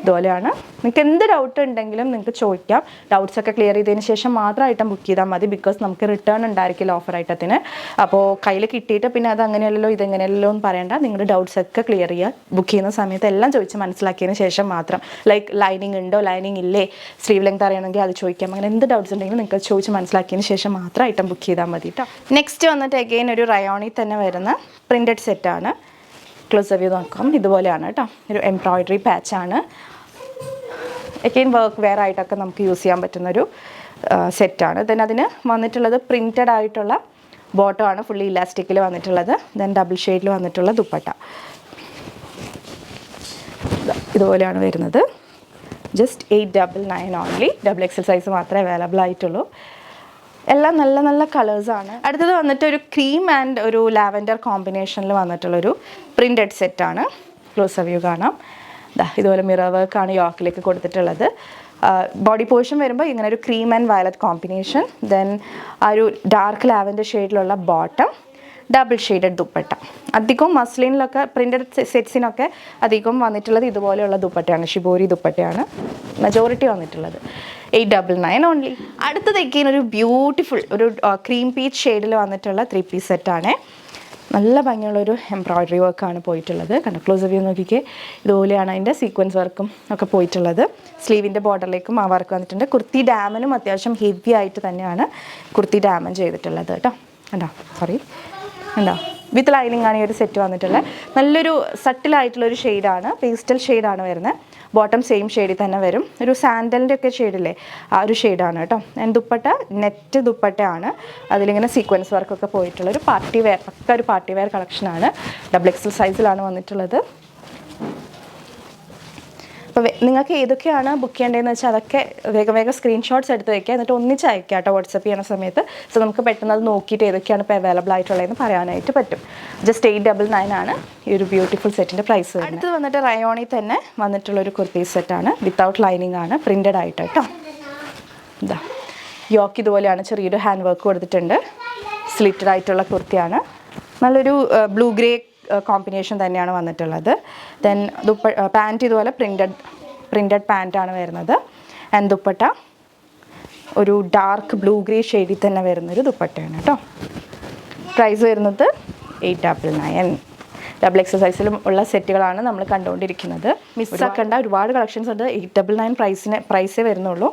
ഇതുപോലെയാണ്. നിങ്ങൾക്ക് എന്ത് ഡൗട്ട് ഉണ്ടെങ്കിലും നിങ്ങൾക്ക് ചോദിക്കാം. ഡൗട്ട്സൊക്കെ ക്ലിയർ ചെയ്തതിന് ശേഷം മാത്രം ഐറ്റം ബുക്ക് ചെയ്താൽ മതി. ബിക്കോസ് നമുക്ക് റിട്ടേൺ ഉണ്ടായിരിക്കില്ല ഓഫർ ഐറ്റത്തിന്. അപ്പോൾ കയ്യിൽ കിട്ടിയിട്ട് പിന്നെ അത് അങ്ങനെയല്ലല്ലോ ഇതെങ്ങനെയല്ലോ എന്ന് പറയേണ്ട. നിങ്ങളുടെ ഡൗട്ട്സൊക്കെ ക്ലിയർ ചെയ്യുക. ബുക്ക് ചെയ്യുന്ന സമയത്ത് എല്ലാം ചോദിച്ച് മനസ്സിലാക്കിയതിന് ശേഷം മാത്രം. ലൈക്ക് ലൈനിങ് ഉണ്ടോ, ലൈനിങ് ഇല്ലേ, സ്ലീവ് ലെങ്ത് അറിയണമെങ്കിൽ അത് ചോദിക്കാം. അങ്ങനെ എന്ത് ഡൗട്ട്സ് ഉണ്ടെങ്കിലും നിങ്ങൾക്ക് ചോദിച്ച് മനസ്സിലാക്കിയതിന് ശേഷം മാത്രം ഐറ്റം ബുക്ക് ചെയ്താൽ മതി കേട്ടോ. നെക്സ്റ്റ് വന്നിട്ട് അഗെയിൻ ഒരു റയോണിൽ തന്നെ വരുന്ന പ്രിൻറ്റഡ് സെറ്റാണ്. ക്ലോസ് വ്യൂ നോക്കാം, ഇതുപോലെയാണ് കേട്ടോ. ഒരു എംബ്രോയിഡറി പാച്ചാണ്. അഗെയിൻ വർക്ക് വെയർ ആയിട്ടൊക്കെ നമുക്ക് യൂസ് ചെയ്യാൻ പറ്റുന്നൊരു സെറ്റാണ്. ദെൻ അതിന് വന്നിട്ടുള്ളത് പ്രിൻറ്റഡ് ആയിട്ടുള്ള ബോട്ടമാണ്, ഫുള്ളി ഇലാസ്റ്റിക്കിൽ വന്നിട്ടുള്ളത്. ദെൻ ഡബിൾ ഷെയ്ഡിൽ വന്നിട്ടുള്ള ദുപ്പട്ട ഇതുപോലെയാണ് വരുന്നത്. Just 899 only. XXL സൈസ് മാത്രമേ അവൈലബിൾ ആയിട്ടുള്ളൂ. എല്ലാം നല്ല നല്ല കളേഴ്സാണ്. അടുത്തത് വന്നിട്ട് ഒരു ക്രീം ആൻഡ് ഒരു ലാവൻഡർ കോമ്പിനേഷനിൽ വന്നിട്ടുള്ളൊരു പ്രിൻറ്റഡ് സെറ്റാണ്. ക്ലോസ് വ്യൂ കാണാം. ഇതുപോലെ മിറർ വർക്കാണ് യോക്കിലേക്ക് കൊടുത്തിട്ടുള്ളത്. ബോഡി പോർഷൻ വരുമ്പോൾ ഇങ്ങനെ ഒരു cream and violet combination. Then ആ ഒരു ഡാർക്ക് ലാവൻഡർ ഷെയ്ഡിലുള്ള ബോട്ടം, ഡബിൾ ഷെയ്ഡഡ് ദുപ്പട്ട. അധികം മസ്ലിനിലൊക്കെ പ്രിൻറ്റഡ് സെറ്റ്സിനൊക്കെ അധികം വന്നിട്ടുള്ളത് ഇതുപോലെയുള്ള ദുപ്പട്ടയാണ്, ഷിബോരി ദുപ്പട്ടയാണ് മെജോറിറ്റി വന്നിട്ടുള്ളത്. 899 ഓൺലി. അടുത്തതൊക്കെ ഒരു ബ്യൂട്ടിഫുൾ ഒരു ക്രീം പീച്ച് ഷെയ്ഡിൽ വന്നിട്ടുള്ള 3 പീസ് സെറ്റാണ്. നല്ല ഭംഗിയുള്ളൊരു എംബ്രോയിഡറി വർക്കാണ് പോയിട്ടുള്ളത്. കണ്ടോ, ക്ലോസ് വ്യൂ നോക്കിക്കേ, ഇതുപോലെയാണ് അതിൻ്റെ സീക്വൻസ് വർക്കും ഒക്കെ പോയിട്ടുള്ളത്. സ്ലീവിൻ്റെ ബോർഡറിലേക്കും ആ വർക്ക് വന്നിട്ടുണ്ട്. കുർത്തി ഡാമനും അത്യാവശ്യം ഹെവി ആയിട്ട് തന്നെയാണ് കുർത്തി ഡാമൻ ചെയ്തിട്ടുള്ളത് കേട്ടോ. കണ്ടോ, സോറി, കണ്ടോ, വിത്ത് ലൈനിങ് ആണ് ഈ ഒരു സെറ്റ് വന്നിട്ടുള്ളത്. നല്ലൊരു സട്ടിലായിട്ടുള്ളൊരു ഷെയ്ഡാണ്, പേസ്റ്റൽ ഷെയ്ഡാണ് വരുന്നത്. ബോട്ടം സെയിം ഷെയ്ഡിൽ തന്നെ വരും. ഒരു സാൻഡലിൻ്റെ ഒക്കെ ഷെയ്ഡില്ലേ, ആ ഒരു ഷെയ്ഡാണ് കേട്ടോ. ആൻഡ് ദുപ്പട്ട നെറ്റ് ദുപ്പട്ടയാണ്. അതിലിങ്ങനെ സീക്വൻസ് വർക്കൊക്കെ പോയിട്ടുള്ള ഒരു പാർട്ടി വെയർ, പക്ക ഒരു പാർട്ടി വെയർ കളക്ഷനാണ്. XXL സൈസിലാണ് വന്നിട്ടുള്ളത്. അപ്പോൾ നിങ്ങൾക്ക് ഏതൊക്കെയാണ് ബുക്ക് ചെയ്യേണ്ടതെന്ന് വെച്ചാൽ അതൊക്കെ വേഗം സ്ക്രീൻഷോട്ട്സ് എടുത്ത് വയ്ക്കുക, എന്നിട്ട് ഒന്നിച്ച് അയക്കുക കേട്ടോ വാട്സപ്പ് ചെയ്യുന്ന സമയത്ത്. സോ നമുക്ക് പെട്ടെന്ന് അത് നോക്കിയിട്ട് ഏതൊക്കെയാണ് ഇപ്പോൾ അവൈലബിൾ ആയിട്ടുള്ളതെന്ന് പറയാനായിട്ട് പറ്റും. ജസ്റ്റ് 899 ആണ് ഈ ഒരു ബ്യൂട്ടിഫുൾ സെറ്റിൻ്റെ പ്രൈസ്. അടുത്ത് വന്നിട്ട് റയോണിൽ തന്നെ വന്നിട്ടുള്ളൊരു കുർത്തി സെറ്റാണ്. വിത്തൗട്ട് ലൈനിങ് ആണ്, പ്രിൻറ്റഡ് ആയിട്ട് കേട്ടോ. ഇതാ യോക്ക് ഇതുപോലെയാണ്, ചെറിയൊരു ഹാൻഡ് വർക്ക് കൊടുത്തിട്ടുണ്ട്. സ്ലിറ്റഡ് ആയിട്ടുള്ള കുർത്തിയാണ്. നല്ലൊരു ബ്ലൂ ഗ്രേ കോമ്പിനേഷൻ തന്നെയാണ് വന്നിട്ടുള്ളത്. ദെൻ പാൻറ്റ് ഇതുപോലെ പ്രിൻറ്റഡ് പാൻറ്റാണ് വരുന്നത്. ആൻഡ് ദുപ്പട്ട ഒരു ഡാർക്ക് ബ്ലൂ ഗ്രേ ഷെയ്ഡിൽ തന്നെ വരുന്നൊരു ദുപ്പട്ടയാണ് കേട്ടോ. പ്രൈസ് വരുന്നത് 899. XXL സൈസിലും ഉള്ള സെറ്റുകളാണ് നമ്മൾ കണ്ടുകൊണ്ടിരിക്കുന്നത്. മിസ്സാക്കേണ്ട ഒരുപാട് കളക്ഷൻസ് ഉണ്ട്. 899 പ്രൈസേ വരുന്നുള്ളൂ.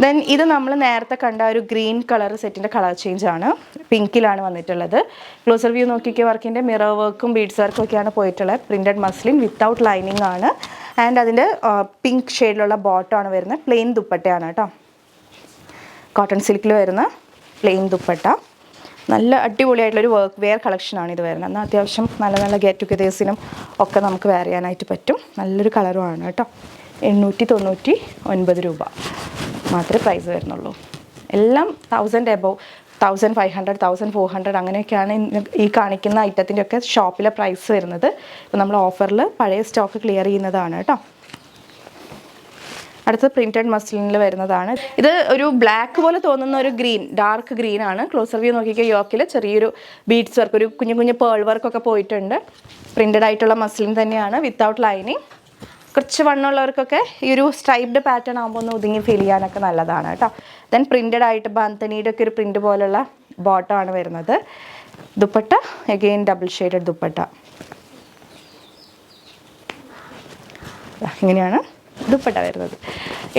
ദെൻ ഇത് നമ്മൾ നേരത്തെ കണ്ട ഒരു ഗ്രീൻ കളർ സെറ്റിൻ്റെ കളർ ചേഞ്ച് ആണ്. പിങ്കിലാണ് വന്നിട്ടുള്ളത്. ക്ലോസർ വ്യൂ നോക്കിക്കുക, വർക്കിൻ്റെ മിറർ വർക്കും ബീഡ്സ് വർക്കും ഒക്കെയാണ് പോയിട്ടുള്ളത്. പ്രിൻറ്റഡ് മസ്ലിൻ വിത്തൗട്ട് ലൈനിങ് ആണ്. ആൻഡ് അതിൻ്റെ പിങ്ക് ഷെയ്ഡിലുള്ള ബോട്ടമാണ് വരുന്നത്. പ്ലെയിൻ ദുപ്പട്ടയാണ് കേട്ടോ. കോട്ടൺ സിൽക്കിൽ വരുന്ന പ്ലെയിൻ ദുപ്പട്ട. നല്ല അടിപൊളിയായിട്ടുള്ളൊരു വർക്ക് വെയർ കളക്ഷനാണ് ഇത് വരുന്നത്. എന്നാൽ അത്യാവശ്യം നല്ല ഗെറ്റ് ടുഗദേഴ്സിനും ഒക്കെ നമുക്ക് വെയർ ചെയ്യാനായിട്ട് പറ്റും. നല്ലൊരു കളറുമാണ് കേട്ടോ. 899 രൂപ മാത്രമേ പ്രൈസ് വരുന്നുള്ളൂ. എല്ലാം 1000 എബോവ്, 1500, 1400 അങ്ങനെയൊക്കെയാണ് ഈ കാണിക്കുന്ന ഐറ്റത്തിൻ്റെയൊക്കെ ഷോപ്പിലെ പ്രൈസ് വരുന്നത്. ഇപ്പോൾ നമ്മൾ ഓഫറിൽ പഴയ സ്റ്റോക്ക് ക്ലിയർ ചെയ്യുന്നതാണ് കേട്ടോ. അടുത്തത് പ്രിൻറ്റഡ് മസ്ലിനിൽ വരുന്നതാണ്. ഇത് ഒരു ബ്ലാക്ക് പോലെ തോന്നുന്ന ഒരു ഗ്രീൻ, ഡാർക്ക് ഗ്രീൻ ആണ്. ക്ലോസർ വ്യൂ നോക്കിക്കുക, യോക്കിൽ ചെറിയൊരു ബീഡ്സ് വർക്ക്, ഒരു കുഞ്ഞു പേൾ വർക്കൊക്കെ പോയിട്ടുണ്ട്. പ്രിൻറ്റഡ് ആയിട്ടുള്ള മസ്ലിൻ തന്നെയാണ്, വിത്തൗട്ട് ലൈനിങ്. കുറച്ച് വണ്ണമുള്ളവർക്കൊക്കെ ഈ ഒരു സ്ട്രൈപ്ഡ് പാറ്റേൺ ആകുമ്പോൾ ഒന്ന് ഒതുങ്ങി ഫീൽ ചെയ്യാനൊക്കെ നല്ലതാണ് കേട്ടോ. ദെൻ പ്രിൻറ്റഡ് ആയിട്ട് ബാന്തനിയുടെ ഒക്കെ ഒരു പ്രിൻറ്റ് പോലുള്ള ബോട്ടമാണ് വരുന്നത്. Dupatta again double shaded dupatta. ഇങ്ങനെയാണ് ദുപ്പട്ട വരുന്നത്.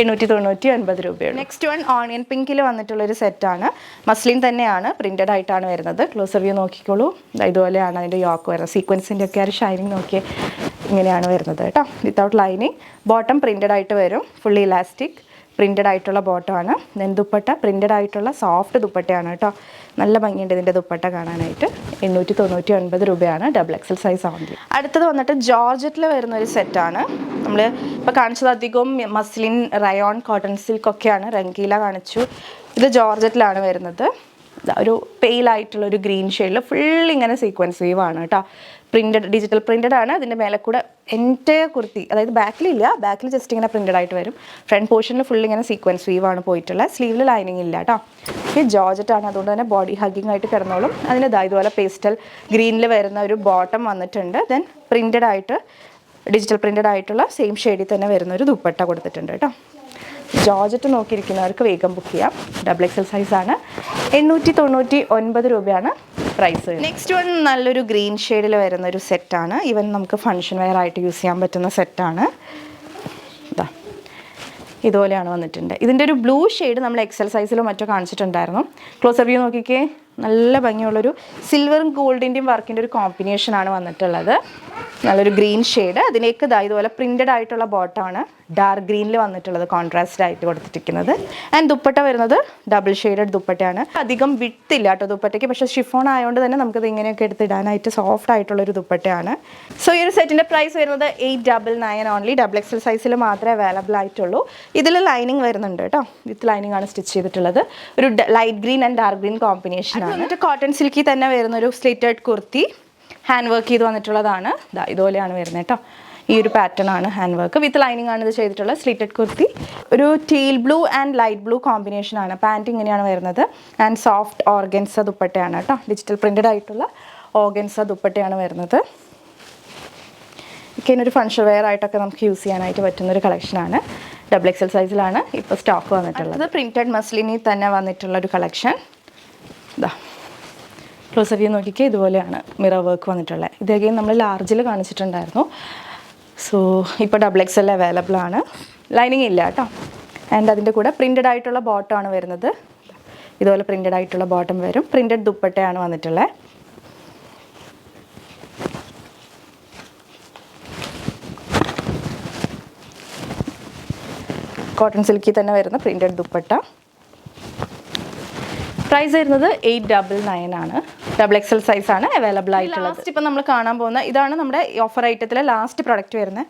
899 രൂപയാണ്. നെക്സ്റ്റ് വൺ ഓണിയൻ പിങ്കിൽ വന്നിട്ടുള്ളൊരു സെറ്റാണ്. മസ്ലിൻ തന്നെയാണ്, പ്രിൻറ്റഡ് ആയിട്ടാണ് വരുന്നത്. ക്ലോസർ വ്യൂ നോക്കിക്കോളൂ, ഇതുപോലെയാണ് അതിൻ്റെ യോക്ക് വരുന്നത്. സീക്വൻസിൻ്റെ ഒക്കെ ആ ഒരു ഷൈനിങ് നോക്കിയേ, ഇങ്ങനെയാണ് വരുന്നത് കേട്ടോ. Without lining. ബോട്ടം പ്രിൻറ്റഡ് ആയിട്ട് വരും, ഫുള്ളി ഇലാസ്റ്റിക് പ്രിൻറ്റഡ് ആയിട്ടുള്ള ബോട്ടമാണ്. ദെൻ ദുപ്പട്ട പ്രിൻറ്റഡ് ആയിട്ടുള്ള സോഫ്റ്റ് ദുപ്പട്ടയാണ് കേട്ടോ. നല്ല ഭംഗിയുണ്ട് ഇതിൻ്റെ ദുപ്പട്ട കാണാനായിട്ട്. 899 രൂപയാണ്, XXL സൈസ് ഓൺലി. അടുത്തത് വന്നിട്ട് ജോർജറ്റിൽ വരുന്ന ഒരു സെറ്റാണ്. നമ്മൾ ഇപ്പോൾ കാണിച്ചത് അധികവും മസ്ലിൻ, റയോൺ, കോട്ടൺ സിൽക്ക് ഒക്കെയാണ്. രംഗീല കാണിച്ചു. ഇത് ജോർജറ്റിലാണ് വരുന്നത്. ഒരു പെയിലായിട്ടുള്ളൊരു ഗ്രീൻ ഷെയ്ഡിൽ ഫുൾ ഇങ്ങനെ സീക്വൻസ് വീവാണ് കേട്ടോ. പ്രിൻറ്റഡ്, ഡിജിറ്റൽ പ്രിൻറ്റഡ് ആണ്. അതിൻ്റെ മേലെ കൂടെ എൻ്റെ കുർത്തി, അതായത് ബാക്കിലില്ല, ബാക്കിൽ ജസ്റ്റ് ഇങ്ങനെ പ്രിൻറ്റഡ് ആയിട്ട് വരും. ഫ്രണ്ട് പോർഷനിൽ ഫുൾ ഇങ്ങനെ സീക്വൻസ് വീവാണ് പോയിട്ടുള്ളത്. സ്ലീവിൽ ലൈനിങ് ഇല്ല കേട്ടോ. ഇത് ജോർജറ്റാണ്, അതുകൊണ്ട് തന്നെ ബോഡി ഹഗ്ഗിങ് ആയിട്ട് കിടന്നോളും. അതിന് ഇതുപോലെ പേസ്റ്റൽ ഗ്രീനിൽ വരുന്ന ഒരു ബോട്ടം വന്നിട്ടുണ്ട്. ദെൻ പ്രിൻറ്റഡ് ആയിട്ട്, ഡിജിറ്റൽ പ്രിൻറ്റഡ് ആയിട്ടുള്ള സെയിം ഷെയ്ഡിൽ തന്നെ വരുന്ന ഒരു ദുപ്പട്ട കൊടുത്തിട്ടുണ്ട് കേട്ടോ. ജോർജറ്റ് നോക്കിയിരിക്കുന്നവർക്ക് വേഗം ബുക്ക് ചെയ്യാം. XXL സൈസാണ്. 899 രൂപയാണ് പ്രൈസ്. നെക്സ്റ്റ് വൺ നല്ലൊരു ഗ്രീൻ ഷെയ്ഡിൽ വരുന്ന ഒരു സെറ്റാണ്. ഈവൻ നമുക്ക് ഫങ്ഷൻ വെയർ ആയിട്ട് യൂസ് ചെയ്യാൻ പറ്റുന്ന സെറ്റാണ്. ഇതാ ഇതുപോലെയാണ് വന്നിട്ടുണ്ട്. ഇതിൻ്റെ ഒരു ബ്ലൂ ഷെയ്ഡ് നമ്മൾ XL സൈസിലോ മറ്റോ കാണിച്ചിട്ടുണ്ടായിരുന്നു. ക്ലോസർ വ്യൂ നോക്കിക്കേ, നല്ല ഭംഗിയുള്ളൊരു സിൽവറും ഗോൾഡിൻ്റെയും വർക്കിൻ്റെ ഒരു കോമ്പിനേഷനാണ് വന്നിട്ടുള്ളത്. നല്ലൊരു ഗ്രീൻ ഷെയ്ഡ്. അതിലേക്ക് ഇതുപോലെ പ്രിൻറ്റഡ് ആയിട്ടുള്ള ബോട്ടമാണ് ഡാർക്ക് ഗ്രീനിൽ വന്നിട്ടുള്ളത്, കോൺട്രാസ്റ്റ് ആയിട്ട് കൊടുത്തിരിക്കുന്നത്. ആൻഡ് ദുപ്പട്ട വരുന്നത് ഡബിൾ ഷെയ്ഡഡ് ദുപ്പട്ടയാണ്. അധികം വിട്ടില്ല കേട്ടോ ദുപ്പട്ടയ്ക്ക്, പക്ഷേ ഷിഫോൺ ആയതുകൊണ്ട് തന്നെ നമുക്കത് ഇങ്ങനെയൊക്കെ എടുത്തിടാനായിട്ട് സോഫ്റ്റ് ആയിട്ടുള്ളൊരു ദുപ്പട്ടയാണ്. സോ ഈ ഒരു സെറ്റിൻ്റെ പ്രൈസ് വരുന്നത് 899 ഓൺലി. XXL സൈസിൽ മാത്രമേ അവൈലബിൾ ആയിട്ടുള്ളൂ. ഇതിൽ ലൈനിങ് വരുന്നുണ്ട് കേട്ടോ. വിത്ത് ലൈനിങ് ആണ് സ്റ്റിച്ച് ചെയ്തിട്ടുള്ളത്. ഒരു light green and dark green combination ആണ്. എന്നിട്ട് കോട്ടൺ സിൽക്കിൽ തന്നെ വരുന്നൊരു സ്ലിറ്റഡ് കുർത്തി, ഹാൻഡ് വർക്ക് ചെയ്ത് വന്നിട്ടുള്ളതാണ്. ഇതുപോലെയാണ് വരുന്നത് കേട്ടോ. ഈ ഒരു പാറ്റേൺ ആണ് ഹാൻഡ് വർക്ക്. വിത്ത് ലൈനിങ് ആണ് ഇത് ചെയ്തിട്ടുള്ളത്. സ്ലിറ്റഡ് കുർത്തി, ഒരു teal blue and light blue combination ആണ്. പാൻറ്റ് ഇങ്ങനെയാണ് വരുന്നത്. ആൻഡ് സോഫ്റ്റ് ഓർഗൻസ ദുപ്പട്ടയാണ് കേട്ടോ. ഡിജിറ്റൽ പ്രിൻറ്റഡ് ആയിട്ടുള്ള ഓർഗൻസ ദുപ്പട്ടയാണ് വരുന്നത്. ഒക്കെ ഒരു ഫങ്ഷൻ വെയർ ആയിട്ടൊക്കെ നമുക്ക് യൂസ് ചെയ്യാനായിട്ട് പറ്റുന്നൊരു കളക്ഷനാണ്. XXL സൈസിലാണ് ഇപ്പോൾ സ്റ്റോക്ക് വന്നിട്ടുള്ളത്. ഇത് പ്രിൻറ്റഡ് മസ്ലിനിൽ തന്നെ വന്നിട്ടുള്ളൊരു കളക്ഷൻ. ഇതാ ക്ലോസർ വ്യൂ നോക്കിക്കേ, ഇതുപോലെയാണ് മിറർ വർക്ക് വന്നിട്ടുള്ളത്. ഇതൊക്കെ നമ്മൾ ലാർജിൽ കാണിച്ചിട്ടുണ്ടായിരുന്നു. സോ ഇപ്പോൾ XXL അവൈലബിൾ ആണ്. ലൈനിങ് ഇല്ല കേട്ടോ. ആൻഡ് അതിൻ്റെ കൂടെ പ്രിൻറ്റഡ് ആയിട്ടുള്ള ബോട്ടമാണ് വരുന്നത്. ഇതുപോലെ പ്രിൻറ്റഡ് ആയിട്ടുള്ള ബോട്ടം വരും. പ്രിൻറ്റഡ് ദുപ്പട്ടയാണ് വന്നിട്ടുള്ളത്. കോട്ടൺ സിൽക്കിൽ തന്നെ വരുന്ന പ്രിൻറ്റഡ് ദുപ്പട്ട. പ്രൈസ് വരുന്നത് 899 ആണ്. XXL സൈസാണ് അവൈലബിൾ ആയിട്ടുള്ളത്. ലാസ്റ്റ് ഇപ്പം നമ്മൾ കാണാൻ പോകുന്ന ഇതാണ് നമ്മുടെ ഓഫർ ഐറ്റത്തിലെ ലാസ്റ്റ് പ്രൊഡക്റ്റ് വരുന്നത്.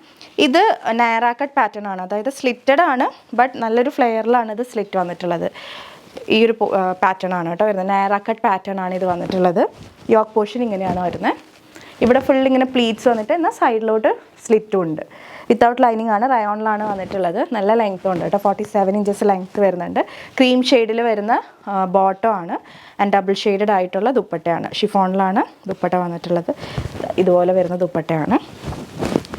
ഇത് നൈറ കട്ട് പാറ്റേൺ ആണ്, അതായത് സ്ലിറ്റഡ് ആണ്, ബട്ട് നല്ലൊരു ഫ്ലെയറിലാണ് ഇത് സ്ലിറ്റ് വന്നിട്ടുള്ളത്. ഈ ഒരു പാറ്റേൺ ആണ് കേട്ടോ വരുന്നത്. നൈറ കട്ട് പാറ്റേൺ ആണ് ഇത് വന്നിട്ടുള്ളത്. യോക്ക് പോർഷൻ ഇങ്ങനെയാണ് വരുന്നത്. ഇവിടെ ഫുൾ ഇങ്ങനെ പ്ലീറ്റ്സ് വന്നിട്ട് എന്നാൽ സൈഡിലോട്ട് സ്ലിറ്റും ഉണ്ട്. വിത്തൗട്ട് ലൈനിങ് ആണ്, റയോണിലാണ് വന്നിട്ടുള്ളത്. നല്ല ലെങ്ത്തും ഉണ്ട് കേട്ടോ, 47 ഇഞ്ചസ് ലെങ്ത്ത് വരുന്നുണ്ട്. ക്രീം ഷെയ്ഡിൽ വരുന്ന ബോട്ടം ആണ് ആൻഡ് ഡബിൾ ഷെയ്ഡഡ് ആയിട്ടുള്ള ദുപ്പട്ടയാണ്. ഷിഫോണിലാണ് ദുപ്പട്ട വന്നിട്ടുള്ളത്. ഇതുപോലെ വരുന്ന ദുപ്പട്ടയാണ്.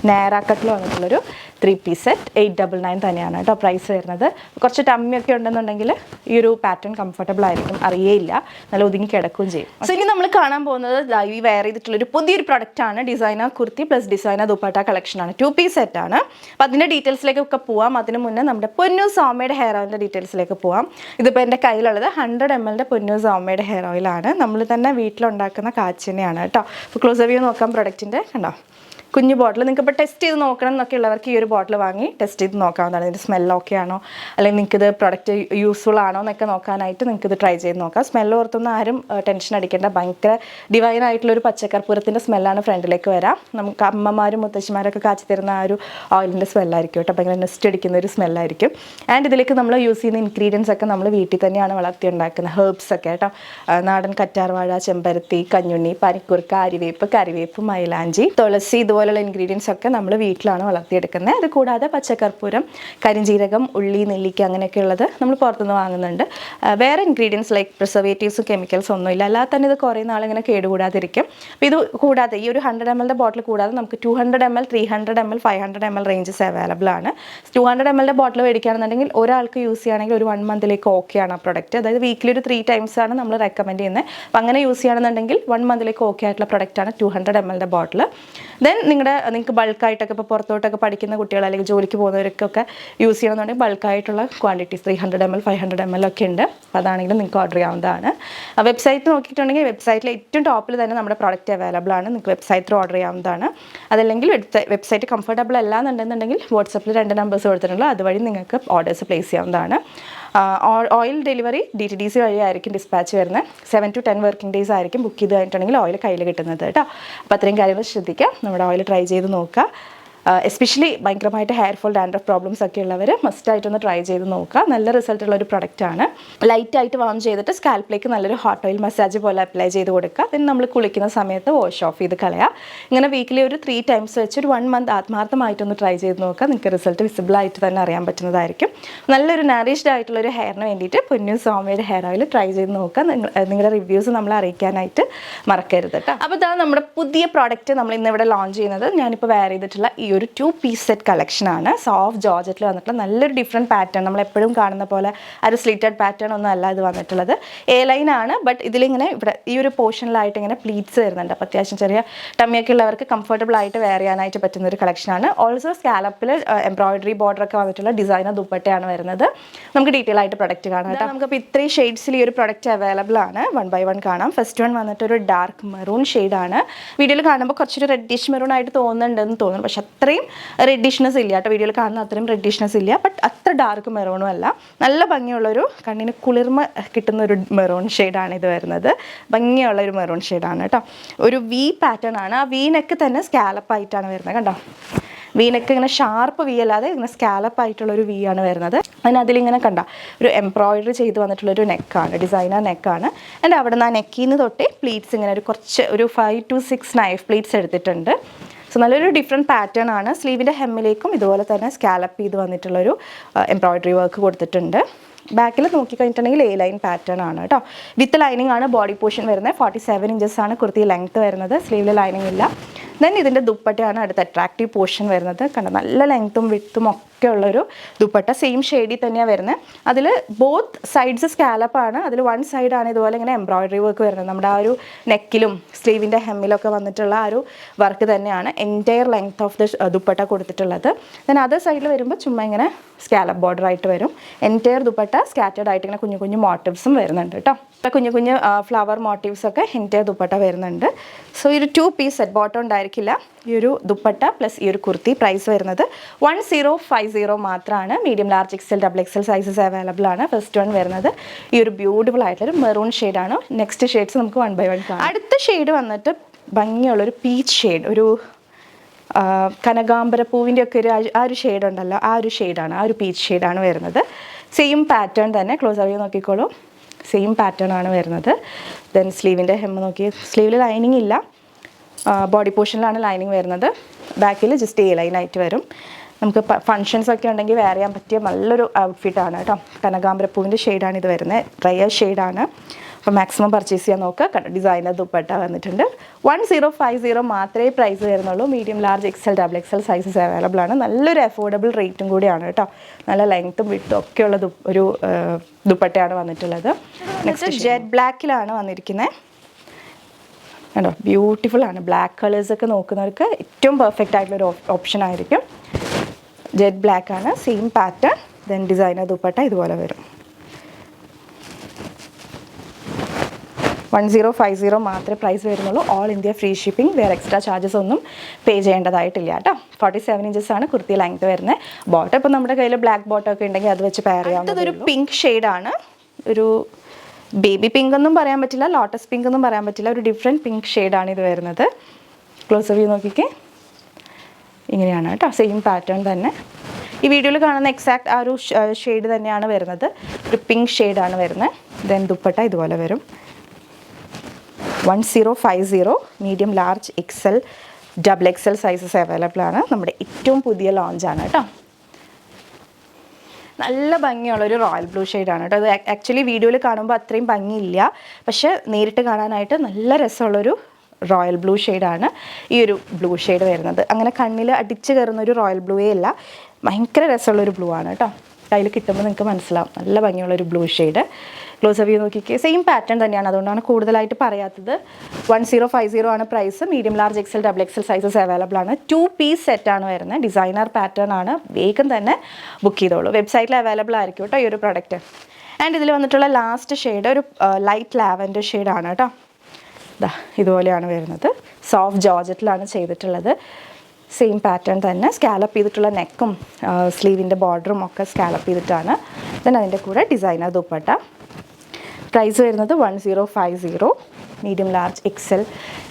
നൈറ കട്ടിൽ വന്നിട്ടുള്ളൊരു 3 പീസ് സെറ്റ് 899 തന്നെയാണ് കേട്ടോ പ്രൈസ് വരുന്നത്. കുറച്ച് ടമ്മിയൊക്കെ ഉണ്ടെന്നുണ്ടെങ്കിൽ ഈ ഒരു പാറ്റേൺ കംഫർട്ടബിൾ ആയിരിക്കും, അറിയേയില്ല, നല്ല ഒതുങ്ങി കിടക്കുകയും ചെയ്യും. സോ ഇനി നമ്മൾ കാണാൻ പോകുന്നത് ലൈവ് വെയർ ചെയ്തിട്ടുള്ളൊരു പുതിയൊരു പ്രൊഡക്റ്റാണ്. Designer kurti plus designer dupatta കളക്ഷനാണ്. 2 പീസ് സെറ്റാണ്. അപ്പോൾ അതിൻ്റെ ഡീറ്റെയിൽസിലേക്കൊക്കെ പോവാം. അതിന് മുന്നേ നമ്മുടെ പൊന്നു സൗമ്യയുടെ ഹെയർ ഓയിലിൻ്റെ ഡീറ്റെയിൽസിലേക്ക് പോവാം. ഇതിപ്പോൾ എൻ്റെ കയ്യിലുള്ളത് 100 ml പൊന്നു സൗമ്യയുടെ ഹെയർ ഓയിലാണ്. നമ്മൾ തന്നെ വീട്ടിലുണ്ടാക്കുന്ന കാച്ചിനെയാണ് കേട്ടോ. അപ്പോൾ ക്ലോസ് വ്യൂ നോക്കാം പ്രൊഡക്റ്റിൻ്റെ. കണ്ടോ, കുഞ്ഞു ബോട്ടിൽ. നിങ്ങൾക്ക് ഇപ്പോൾ ടെസ്റ്റ് ചെയ്ത് നോക്കണം എന്നൊക്കെ ഉള്ളവർക്ക് ഈ ഒരു ബോട്ടിൽ വാങ്ങി ടെസ്റ്റ് ചെയ്ത് നോക്കാവുന്നതാണ്. ഇതിൻ്റെ സ്മെല്ല് ഓക്കെ ആണോ, അല്ലെങ്കിൽ നിങ്ങൾക്കിത് പ്രൊഡക്റ്റ് യൂസ്ഫുൾ ആണോ എന്നൊക്കെ നോക്കാനായിട്ട് നിങ്ങൾക്കിത് ട്രൈ ചെയ്ത് നോക്കാം. സ്മെല്ല് ഓർത്തൊന്നും ആരും ടെൻഷൻ അടിക്കേണ്ട. ഭയങ്കര ഡിവൈൻ ആയിട്ടുള്ളൊരു പച്ചക്കർപ്പൂരത്തിൻ്റെ സ്മെല്ലാണ് ഫ്രണ്ടിലേക്ക് വരാം. നമുക്ക് അമ്മമാരും മുത്തശ്ശിമാരൊക്കെ കാച്ചി തരുന്ന ആ ഒരു ഓയിലിൻ്റെ സ്മെല്ലായിരിക്കും കേട്ടോ. ഭയങ്കര നെസ്റ്റ് അടിക്കുന്ന ഒരു സ്മെല്ലായിരിക്കും. ആൻഡ് ഇതിലേക്ക് നമ്മൾ യൂസ് ചെയ്യുന്ന ഇൻഗ്രീഡിയൻസ് ഒക്കെ നമ്മൾ വീട്ടിൽ തന്നെയാണ് വളർത്തി ഉണ്ടാക്കുന്നത്. ഹെർബ്സ് ഒക്കെ കേട്ടോ, നാടൻ കറ്റാർവാഴ, ചെമ്പരത്തി, കഞ്ഞുണ്ണി, പനിക്കുറുക്ക, അരിവേപ്പ്, കറിവേപ്പ്, മൈലാഞ്ചി, തുളസി, ഇതുപോലുള്ള ഇൻഗ്രീഡിയൻസ് ഒക്കെ നമ്മൾ വീട്ടിലാണ് വളർത്തിയെടുക്കുന്നത്. അത് കൂടാതെ പച്ചക്കർപ്പൂരം, കരിഞ്ജീരകം, ഉള്ളി, നെല്ലിക്ക അങ്ങനെയൊക്കെ ഉള്ളത് നമ്മൾ പുറത്തുനിന്ന് വാങ്ങുന്നുണ്ട്. വേറെ ഇൻഗ്രീഡിയൻസ് ലൈക്ക് പ്രിസർവേറ്റീവ്സും കെമിക്കൽസ് ഒന്നുമില്ല. അല്ലാതെ തന്നെ ഇത് കുറേ നാളിങ്ങനെ കേടുകൂടാതിരിക്കും. അപ്പോൾ ഇത് കൂടാതെ ഈ ഒരു 100 ml ബോട്ടിൽ കൂടാതെ നമുക്ക് 200 ml, 300 ml, 500 ml ranges available ആണ്. 200 ml ബോട്ടിൽ മേടിക്കുകയാണെന്നുണ്ടെങ്കിൽ ഒരാൾക്ക് യൂസ് ചെയ്യുകയാണെങ്കിൽ ഒരു 1 മന്തിലേക്ക് ഓക്കെയാണ് ആ പ്രൊഡക്റ്റ്. അതായത് വീക്കിലി ഒരു 3 times ആണ് നമ്മൾ റെക്കമെൻഡ് ചെയ്യുന്നത്. അപ്പോൾ അങ്ങനെ യൂസ് ചെയ്യുകയാണെന്നുണ്ടെങ്കിൽ 1 മന്തിലേക്ക് ഓക്കെ ആയിട്ടുള്ള പ്രൊഡക്റ്റാണ് 200 ml ബോട്ടിൽ. ദെൻ നിങ്ങൾക്ക് ബൾക്കായിട്ടൊക്കെ ഇപ്പോൾ പുറത്തോട്ടൊക്കെ പഠിക്കുന്ന കുട്ടികൾ അല്ലെങ്കിൽ ജോലിക്ക് പോകുന്നവർക്കൊക്കെ യൂസ് ചെയ്യണമെന്നുണ്ടെങ്കിൽ ബൾക്കായിട്ടുള്ള ക്വാണ്ടിറ്റീസ് 300 ml, 500 ml ഒക്കെ ഉണ്ട്. അപ്പോൾ അതാണെങ്കിലും നിങ്ങൾക്ക് ഓർഡർ ചെയ്യാവുന്നതാണ്. വെബ്സൈറ്റ് നോക്കിയിട്ടുണ്ടെങ്കിൽ വെബ്സൈറ്റിൽ ഏറ്റവും ടോപ്പിൽ തന്നെ നമ്മുടെ പ്രോഡക്റ്റ് അവൈലബിൾ ആണ്. നിങ്ങൾക്ക് വെബ്സൈറ്റിൽ ഓർഡർ ചെയ്യാവുന്നതാണ്. അതല്ലെങ്കിൽ വെബ്സൈറ്റ് കംഫർട്ടബിൾ അല്ല എന്നുണ്ടെന്നുണ്ടെങ്കിൽ വാട്സപ്പിൽ 2 നമ്പേഴ്സ് കൊടുത്തിട്ടുള്ളൂ, അതുവഴി നിങ്ങൾക്ക് ഓർഡേഴ്സ് പ്ലേസ് ചെയ്യാവുന്നതാണ്. ഓയിൽ ഡെലിവറി DTDC വഴിയായിരിക്കും ഡിസ്പാച്ച് വരുന്നത്. 7 to 10 വർക്കിംഗ് ഡേയ്സ് ആയിരിക്കും ബുക്ക് ചെയ്ത് കഴിഞ്ഞിട്ടുണ്ടെങ്കിൽ ഓയിൽ കയ്യിൽ കിട്ടുന്നത് കേട്ടോ. അപ്പോൾ അത്രയും കാര്യങ്ങൾ ശ്രദ്ധിക്കുക. നമ്മുടെ ഓയിൽ ട്രൈ ചെയ്ത് നോക്കുക. എസ്പെഷ്യലി ഭയങ്കരമായിട്ട് ഹെയർ ഫോൾ, ഡാൻഡ്രഫ് പ്രോബ്ലംസ് ഒക്കെ ഉള്ളവർ മസ്റ്റായിട്ടൊന്ന് ട്രൈ ചെയ്ത് നോക്കുക. നല്ല റിസൾട്ടുള്ള ഒരു പ്രൊഡക്റ്റാണ്. ലൈറ്റായിട്ട് വാം ചെയ്തിട്ട് സ്കാൽപ്പിലേക്ക് നല്ലൊരു ഹോട്ട് ഓയിൽ മസാജ് പോലെ അപ്ലൈ ചെയ്ത് കൊടുക്കുക. പിന്നെ നമ്മൾ കുളിക്കുന്ന സമയത്ത് വാഷ് ഓഫ് ചെയ്ത് കളയുക. ഇങ്ങനെ വീക്കിലി ഒരു 3 times വെച്ച് ഒരു 1 month ആത്മാർത്ഥമായിട്ടൊന്ന് ട്രൈ ചെയ്ത് നോക്കുക. നിങ്ങൾക്ക് റിസൾട്ട് വിസിബിളായിട്ട് തന്നെ അറിയാൻ പറ്റുന്നതായിരിക്കും. നല്ലൊരു നാരിഷ്ഡ് ആയിട്ടുള്ളൊരു ഹെയറിന് വേണ്ടിയിട്ട് പൊന്നു സൗമ്യയുടെ ഹെയർ ഓയിൽ ട്രൈ ചെയ്ത് നോക്കുക. നിങ്ങളുടെ റിവ്യൂസ് നമ്മളെ അറിയിക്കാനായിട്ട് മറക്കരുത് കേട്ടോ. അപ്പോൾ ഇതാണ് നമ്മുടെ പുതിയ പ്രോഡക്റ്റ് നമ്മൾ ഇന്നിവിടെ ലോഞ്ച് ചെയ്യുന്നത്. ഞാനിപ്പോൾ വെയർ ചെയ്തിട്ടുള്ള ഈ ഒരു 2 പീസ് സെറ്റ് കളക്ഷനാണ്. സോഫ്റ്റ് ജോർജറ്റിൽ വന്നിട്ടുള്ള നല്ലൊരു ഡിഫറെൻറ്റ് പാറ്റേൺ, നമ്മളെപ്പോഴും കാണുന്ന പോലെ ഒരു സ്ലിറ്റഡ് പാറ്റേൺ ഒന്നും അല്ല ഇത് വന്നിട്ടുള്ളത്. എ ലൈൻ ആണ്, ബട്ട് ഇതിലിങ്ങനെ ഇവിടെ ഈ ഒരു പോർഷനിലായിട്ട് ഇങ്ങനെ പ്ലീറ്റ്സ് വരുന്നുണ്ട്. അപ്പോൾ അത്യാവശ്യം ചെറിയ ടമ്മിയൊക്കെ ഉള്ളവർക്ക് കംഫർട്ടബിൾ ആയിട്ട് വെയർ ചെയ്യാനായിട്ട് പറ്റുന്ന ഒരു കളക്ഷനാണ്. ഓൾസോ സ്കാലപ്പിൽ എംബ്രോയിഡറി ബോർഡറൊക്കെ വന്നിട്ടുള്ള ഡിസൈനർ ദുപ്പട്ടയാണ് വരുന്നത്. നമുക്ക് ഡീറ്റെയിൽ ആയിട്ട് പ്രൊഡക്റ്റ് കാണാം കേട്ടോ. നമുക്കപ്പോൾ ഇത്രയും ഷെയ്ഡ്സിൽ ഈ ഒരു പ്രൊഡക്റ്റ് അവൈലബിൾ ആണ്. 1 by 1 കാണാം. ഫസ്റ്റ് വൺ വന്നിട്ടൊരു ഡാർക്ക് മെറൂൺ ഷെയ്ഡാണ്. വീഡിയോയിൽ കാണുമ്പോൾ കുറച്ചൊരു റെഡിഷ് മെറൂൺ ആയിട്ട് തോന്നുന്നുണ്ടെന്ന് തോന്നുന്നു, പക്ഷെ അത്രയും റെഡിഷ്നെസ് ഇല്ല കേട്ടോ. വീഡിയോയിൽ കാണുന്ന അത്രയും റെഡിഷ്നെസ് ഇല്ല, ബട്ട് അത്ര ഡാർക്ക് മെറൂണും അല്ല. നല്ല ഭംഗിയുള്ളൊരു കണ്ണിന് കുളിർമ കിട്ടുന്ന ഒരു മെറൂൺ ഷെയ്ഡാണ് ഇത് വരുന്നത്. ഭംഗിയുള്ള ഒരു മെറൂൺ ഷെയ്ഡാണ് കേട്ടോ. ഒരു വി പാറ്റേൺ ആണ്. ആ വി നെക്ക് തന്നെ സ്കാലപ്പ് ആയിട്ടാണ് വരുന്നത്. കണ്ടോ, വി നെക്ക് ഇങ്ങനെ ഷാർപ്പ് വി അല്ലാതെ ഇങ്ങനെ സ്കാലപ്പ് ആയിട്ടുള്ളൊരു വി ആണ് വരുന്നത്. അതിലിങ്ങനെ കണ്ട ഒരു എംബ്രോയിഡറി ചെയ്ത് വന്നിട്ടുള്ളൊരു നെക്കാണ്, ഡിസൈനർ നെക്കാണ്. ആൻഡ് അവിടെ നിന്ന് ആ നെക്കിൽ നിന്ന് തൊട്ടേ പ്ലീറ്റ്സ് ഇങ്ങനെ ഒരു 5 to 6 നൈഫ് പ്ലീറ്റ്സ് എടുത്തിട്ടുണ്ട്. സോ നല്ലൊരു ഡിഫറെൻറ്റ് പാറ്റേൺ ആണ്. സ്ലീവിൻ്റെ ഹെമ്മിലേക്കും ഇതുപോലെ തന്നെ സ്കാലപ്പ് ചെയ്ത് വന്നിട്ടുള്ളൊരു എംബ്രോയിഡറി വർക്ക് കൊടുത്തിട്ടുണ്ട്. ബാക്കിൽ നോക്കിക്കഴിഞ്ഞിട്ടുണ്ടെങ്കിൽ എ ലൈൻ പാറ്റേൺ ആണ് കേട്ടോ. വിത്ത് ലൈനിങ് ആണ് ബോഡി പോർഷൻ വരുന്നത്. 47 ഇഞ്ചസ് ആണ് കുർത്തി ലെങ്ത്ത് വരുന്നത്. സ്ലീവിൽ ലൈനിങ് ഇല്ല. ദെൻ ഇതിൻ്റെ ദുപ്പട്ടയാണ് അടുത്ത അട്രാക്റ്റീവ് പോർഷൻ വരുന്നത്. കണ്ടോ, നല്ല ലെങ്ത്തും വിത്തും ഒക്കെ ഉള്ളൊരു ദുപ്പട്ട. സെയിം ഷെയ്ഡിൽ തന്നെയാണ് വരുന്നത്. അതിൽ ബോത്ത് സൈഡ്സ് സ്കാലപ്പാണ്. അതിൽ 1 സൈഡാണ് ഇതുപോലെ ഇങ്ങനെ എംബ്രോയിഡറി വർക്ക് വരുന്നത്. നമ്മുടെ ആ ഒരു നെക്കിലും സ്ലീവിൻ്റെ ഹെമ്മിലൊക്കെ വന്നിട്ടുള്ള ആ ഒരു വർക്ക് തന്നെയാണ് entire length of the dupatta കൊടുത്തിട്ടുള്ളത്. ദെൻ അതർ സൈഡിൽ വരുമ്പോൾ ചുമ്മാ ഇങ്ങനെ സ്കാലപ്പ് ബോർഡർ ആയിട്ട് വരും. എൻറ്റയർ ദുപ്പട്ട സ്കാറ്റേഡ് ആയിട്ട് ഇങ്ങനെ കുഞ്ഞു കുഞ്ഞു മോട്ടീവ്സും വരുന്നുണ്ട് കേട്ടോ. കുഞ്ഞു കുഞ്ഞു ഫ്ലവർ മോട്ടീവ്സ് ഒക്കെ എൻറ്റയർ ദുപ്പട്ട വരുന്നുണ്ട്. സോ ഈ ഒരു 2 പീസ് സെറ്റ് ബോട്ടം ഉണ്ടായിരിക്കില്ല. ഈ ഒരു ദുപ്പട്ട പ്ലസ് ഈ ഒരു കുർത്തി പ്രൈസ് വരുന്നത് 1055 1050 മാത്രമാണ്. Medium large XL double XL sizes available ആണ്. ഫസ്റ്റ് വൺ വരുന്നത് ഈ ഒരു ബ്യൂട്ടിഫുൾ ആയിട്ടുള്ളൊരു മെറൂൺ ഷെയ്ഡാണ്. നെക്സ്റ്റ് ഷെയ്ഡ്സ് നമുക്ക് 1 by 1 കാണാം. അടുത്ത ഷെയ്ഡ് വന്നിട്ട് ഭംഗിയുള്ളൊരു പീച്ച് ഷെയ്ഡ്, ഒരു കനകാംബര പൂവിൻ്റെ ഒക്കെ ആ ഒരു ഷെയ്ഡ് ഉണ്ടല്ലോ, ആ ഒരു ഷെയ്ഡാണ്, ആ ഒരു പീച്ച് ഷെയ്ഡാണ് വരുന്നത്. സെയിം പാറ്റേൺ തന്നെ, ക്ലോസ് ആയി നോക്കിക്കോളൂ, സെയിം പാറ്റേൺ ആണ് വരുന്നത്. ദെൻ സ്ലീവിൻ്റെ ഹെമ്മ് നോക്കി, സ്ലീവിൽ ലൈനിങ് ഇല്ല, ബോഡി പോർഷനിലാണ് ലൈനിങ് വരുന്നത്. ബാക്കിൽ ജസ്റ്റ് എ ലൈനായിട്ട് വരും. നമുക്ക് ഫങ്ഷൻസ് ഒക്കെ ഉണ്ടെങ്കിൽ വെയർ ചെയ്യാൻ പറ്റിയ നല്ലൊരു ഔട്ട്ഫിറ്റാണ് കേട്ടോ. കനകാംബരപ്പൂവിൻ്റെ ഷെയ്ഡാണ് ഇത് വരുന്നത്, ഡ്രയർ ഷെയ്ഡാണ്. അപ്പോൾ മാക്സിമം പർച്ചേസ് ചെയ്യാൻ നോക്കുക. ഡിസൈനർ ദുപ്പട്ട വന്നിട്ടുണ്ട്. 1050 മാത്രമേ പ്രൈസ് വരുന്നുള്ളൂ. Medium large XL double XL sizes available ആണ്. നല്ലൊരു അഫോർഡബിൾ റേറ്റും കൂടിയാണ് കേട്ടോ. നല്ല ലെങ്ത്തും വിട്ടും ഒക്കെയുള്ള ഒരു ദുപ്പട്ടയാണ് വന്നിട്ടുള്ളത്. നെക്സ്റ്റ് ജെറ്റ് ബ്ലാക്കിലാണ് വന്നിരിക്കുന്നത് കേട്ടോ. ബ്യൂട്ടിഫുൾ ആണ്. ബ്ലാക്ക് കളേഴ്സൊക്കെ നോക്കുന്നവർക്ക് ഏറ്റവും പെർഫെക്റ്റ് ആയിട്ടുള്ളൊരു ഓപ്ഷൻ ആയിരിക്കും. ജെറ്റ് ബ്ലാക്ക് ആണ്, same pattern. Then designer dupatta ഇതുപോലെ വരും. 1050 മാത്രമേ പ്രൈസ് വരുന്നുള്ളൂ. All India free shipping. വേറെ എക്സ്ട്രാ ചാർജസ് ഒന്നും പേ ചെയ്യേണ്ടതായിട്ടില്ല കേട്ടോ. 47 ഇഞ്ചസ് ആണ് കുർത്തി ലെങ്ത് വരുന്നത്. ബോട്ടം ഇപ്പോൾ നമ്മുടെ കയ്യിൽ ബ്ലാക്ക് ബോട്ടം ഒക്കെ ഉണ്ടെങ്കിൽ അത് വെച്ച് പെയർ ചെയ്യാം. ഒരു പിങ്ക് ഷെയ്ഡാണ്, ഒരു ബേബി പിങ്ക് ഒന്നും പറയാൻ പറ്റില്ല, ലോട്ടസ് പിങ്ക് ഒന്നും പറയാൻ പറ്റില്ല, ഒരു ഡിഫറെൻറ്റ് പിങ്ക് ഷെയ്ഡാണ് ഇത് വരുന്നത്. ക്ലോസ് വ്യൂ നോക്കിക്കേ, ഇങ്ങനെയാണ് കേട്ടോ. സെയിം പാറ്റേൺ തന്നെ. ഈ വീഡിയോയിൽ കാണുന്ന എക്സാക്ട് ആ ഒരു ഷെയ്ഡ് തന്നെയാണ് വരുന്നത്. ഒരു പിങ്ക് ഷെയ്ഡാണ് വരുന്നത്. ദെൻ ദുപ്പട്ട ഇതുപോലെ വരും. 1050 medium large XL double XL sizes available ആണ്. നമ്മുടെ ഏറ്റവും പുതിയ ലോഞ്ചാണ് കേട്ടോ. നല്ല ഭംഗിയുള്ളൊരു റോയൽ ബ്ലൂ ഷെയ്ഡാണ് കേട്ടോ. അത് ആക്ച്വലി വീഡിയോയിൽ കാണുമ്പോൾ അത്രയും ഭംഗിയില്ല, പക്ഷേ നേരിട്ട് കാണാനായിട്ട് നല്ല രസമുള്ളൊരു റോയൽ ബ്ലൂ ഷെയ്ഡാണ് ഈ ഒരു ബ്ലൂ ഷെയ്ഡ് വരുന്നത്. അങ്ങനെ കണ്ണിൽ അടിച്ച് കയറുന്നൊരു റോയൽ ബ്ലൂവേ അല്ല, ഭയങ്കര രസമുള്ളൊരു ബ്ലൂ ആണ് കേട്ടോ. കയ്യിൽ കിട്ടുമ്പോൾ നിങ്ങൾക്ക് മനസ്സിലാവും, നല്ല ഭംഗിയുള്ളൊരു ബ്ലൂ ഷെയ്ഡ്. ക്ലോസ് വ്യൂ നോക്കിക്കേ, സെയിം പാറ്റേൺ തന്നെയാണ്, അതുകൊണ്ടാണ് കൂടുതലായിട്ട് പറയാത്തത്. 1050 ആണ് price. Medium large XL double XL sizes available ആണ്. 2 പീസ് സെറ്റാണ് വരുന്നത്. ഡിസൈനർ പാറ്റേൺ ആണ്. വേഗം തന്നെ ബുക്ക് ചെയ്തോളൂ. വെബ്സൈറ്റിൽ അവൈലബിൾ ആയിരിക്കും കേട്ടോ ഈ ഒരു പ്രൊഡക്റ്റ്. ആൻഡ് ഇതിൽ വന്നിട്ടുള്ള ലാസ്റ്റ് ഷെയ്ഡ് ഒരു ലൈറ്റ് ലാവൻഡർ ഷെയ്ഡാണ് കേട്ടോ. ഇതുപോലെയാണ് വരുന്നത്. സോഫ്റ്റ് ജോർജറ്റിലാണ് ചെയ്തിട്ടുള്ളത്. സെയിം പാറ്റേൺ തന്നെ, സ്കാലപ്പ് ചെയ്തിട്ടുള്ള നെക്കും സ്ലീവിൻ്റെ ബോർഡറും ഒക്കെ സ്കാലപ്പ് ചെയ്തിട്ടാണ്. ദെൻ അതിൻ്റെ കൂടെ ഡിസൈനർ ദുപ്പട്ട. പ്രൈസ് വരുന്നത് 1050. Medium large XL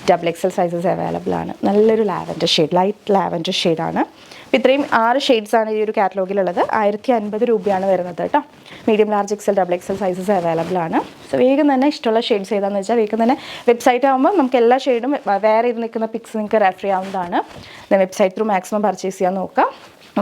double XL sizes available ആണ്. നല്ലൊരു ലാവൻഡർ ഷെയ്ഡ്, ലൈറ്റ് ലാവൻഡർ ഷെയ്ഡാണ്. അപ്പോൾ ഇത്രയും 6 ഷെയ്ഡ്സാണ് ഈ ഒരു കാറ്റലോഗിലുള്ളത്. 1050 രൂപയാണ് വരുന്നത് കേട്ടോ. Medium large XL double XL sizes available ആണ്. സോ വേഗം തന്നെ ഇഷ്ടമുള്ള ഷെയ്ഡ്സ് ഏതാണെന്ന് വെച്ചാൽ വേഗം തന്നെ വെബ്സൈറ്റ് ആകുമ്പോൾ നമുക്ക് എല്ലാ ഷെയ്ഡും വേറെ ഇത് നിൽക്കുന്ന പിക്സ് നിങ്ങൾക്ക് റെഫർ ചെയ്യാവുന്നതാണ്. വെബ്സൈറ്റ് ത്രൂ മാക്സിമം പർച്ചേസ് ചെയ്യാൻ നോക്കാം.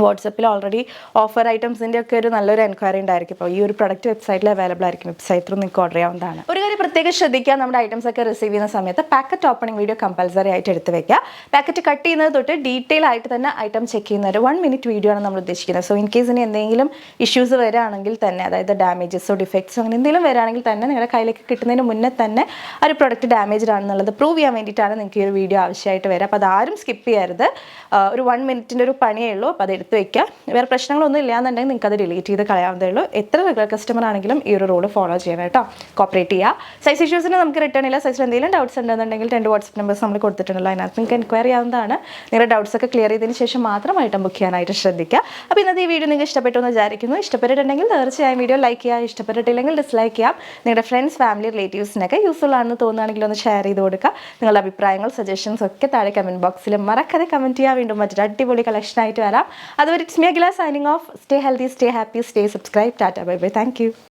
വാട്സപ്പിൽ ഓൾറെഡി ഓഫർ ഐറ്റംസിൻ്റെ ഒക്കെ ഒരു നല്ലൊരു എൻക്വയറി ഉണ്ടായിരിക്കും. അപ്പോൾ ഈ ഒരു പ്രൊഡക്റ്റ് വെബ്സൈറ്റിൽ അവൈലബിൾ ആയിരിക്കും. വെബ്സൈറ്റ് ത്രൂ നിങ്ങൾക്ക് ഓർഡർ ചെയ്യാവുന്നതാണ്. ഒരു കാര്യം പ്രത്യേകം ശ്രദ്ധിക്കുക, നമ്മുടെ ഐറ്റംസ് ഒക്കെ റിസീവ് ചെയ്യുന്ന സമയത്ത് പാക്കറ്റ് ഓപ്പണിംഗ് വീഡിയോ കമ്പൽസറി ആയിട്ട് എടുത്ത് വെക്കുക. പാക്കറ്റ് കട്ട് ചെയ്യുന്നത് തൊട്ട് ഡീറ്റെയിൽ ആയിട്ട് തന്നെ ഐറ്റം ചെക്ക് ചെയ്യുന്ന ഒരു 1 മിനിറ്റ് വീഡിയോ ആണ് നമ്മൾ ഉദ്ദേശിക്കുന്നത്. സോ ഇൻ കേസ് ഇനി എന്തെങ്കിലും ഇഷ്യൂസ് വരികയാണെങ്കിൽ തന്നെ, അതായത് ഡാമേജസോ ഡിഫക്ട്സോ അങ്ങനെ എന്തെങ്കിലും വരികയാണെങ്കിൽ തന്നെ നിങ്ങളുടെ കയ്യിലേക്ക് കിട്ടുന്നതിന് മുന്നേ തന്നെ ആ ഒരു പ്രൊഡക്റ്റ് ഡാമേജ്ഡ് ആണെന്നുള്ളത് പ്രൂവ് ചെയ്യാൻ വേണ്ടിയിട്ടാണ് നിങ്ങൾക്ക് ഈ ഒരു വീഡിയോ ആവശ്യമായിട്ട് വരിക. അപ്പോൾ അതാരും സ്കിപ്പ് ചെയ്യരുത്. ഒരു 1 മിനിറ്റിൻ്റെ ഒരു പണിയേ ഉള്ളൂ. അപ്പോൾ അത് എടുത്ത് വെക്കുക. വേറെ പ്രശ്നങ്ങളൊന്നും ഇല്ലാന്നുണ്ടെങ്കിൽ നിങ്ങൾക്ക് അത് ഡിലീറ്റ് ചെയ്ത് കളയാവുന്നതേ ഉള്ളൂ. എത്ര റെഗുലർ കസ്റ്റമർ ആണെങ്കിലും ഈ ഒരു റൂൾ ഫോളോ ചെയ്യണം കേട്ടോ. കോപ്പറേറ്റ് ചെയ്യുക. സൈസ് ഇഷ്യൂസിന് നമുക്ക് റിട്ടേൺ ഇല്ല. സൈസിൽ എന്തെങ്കിലും ഡൗട്ട്സ് ഉണ്ടെന്നുണ്ടെങ്കിൽ 2 വാട്സ്ആപ്പ് നമ്പേഴ്സ് നമ്മൾ കൊടുത്തിട്ടുണ്ടല്ലോ, അതിനകത്ത് നിങ്ങൾക്ക് എൻക്വയറി ചെയ്യാവുന്നതാണ്. നിങ്ങളുടെ ഡൗട്ട്സ് ഒക്കെ ക്ലിയർ ചെയ്തതിന് ശേഷം മാത്രം ഐറ്റം ബുക്ക് ചെയ്യാനായിട്ട് ശ്രദ്ധിക്കുക. അപ്പോൾ ഇന്നത്തെ ഈ വീഡിയോ നിങ്ങൾക്ക് ഇഷ്ടപ്പെട്ടു എന്ന് വിചാരിക്കുന്നു. ഇഷ്ടപ്പെട്ടിട്ടുണ്ടെങ്കിൽ തീർച്ചയായും വീഡിയോ ലൈക്ക് ചെയ്യുക. ഇഷ്ടപ്പെട്ടിട്ടില്ലെങ്കിൽ ഡിസ്ലൈക്ക് ചെയ്യാം. നിങ്ങളുടെ ഫ്രണ്ട്സ്, ഫാമിലി, റിലേറ്റീവ്സിനൊക്കെ യൂസ്ഫുൾ ആണെന്ന് തോന്നുകയാണെങ്കിൽ ഒന്ന് ഷെയർ ചെയ്ത് കൊടുക്കുക. നിങ്ങളുടെ അഭിപ്രായങ്ങൾ, സജഷൻസ് ഒക്കെ താഴെ കമൻറ്റ് ബോക്സിൽ മറക്കാതെ കമൻറ്റ് ചെയ്യുക. വീണ്ടും മറ്റൊരു അടിപൊളി കളക്ഷനായിട്ട് വരാം. അതുവരെ it's me Akhila signing off. Stay healthy, stay happy, stay subscribed. Tata, bye bye. Thank you.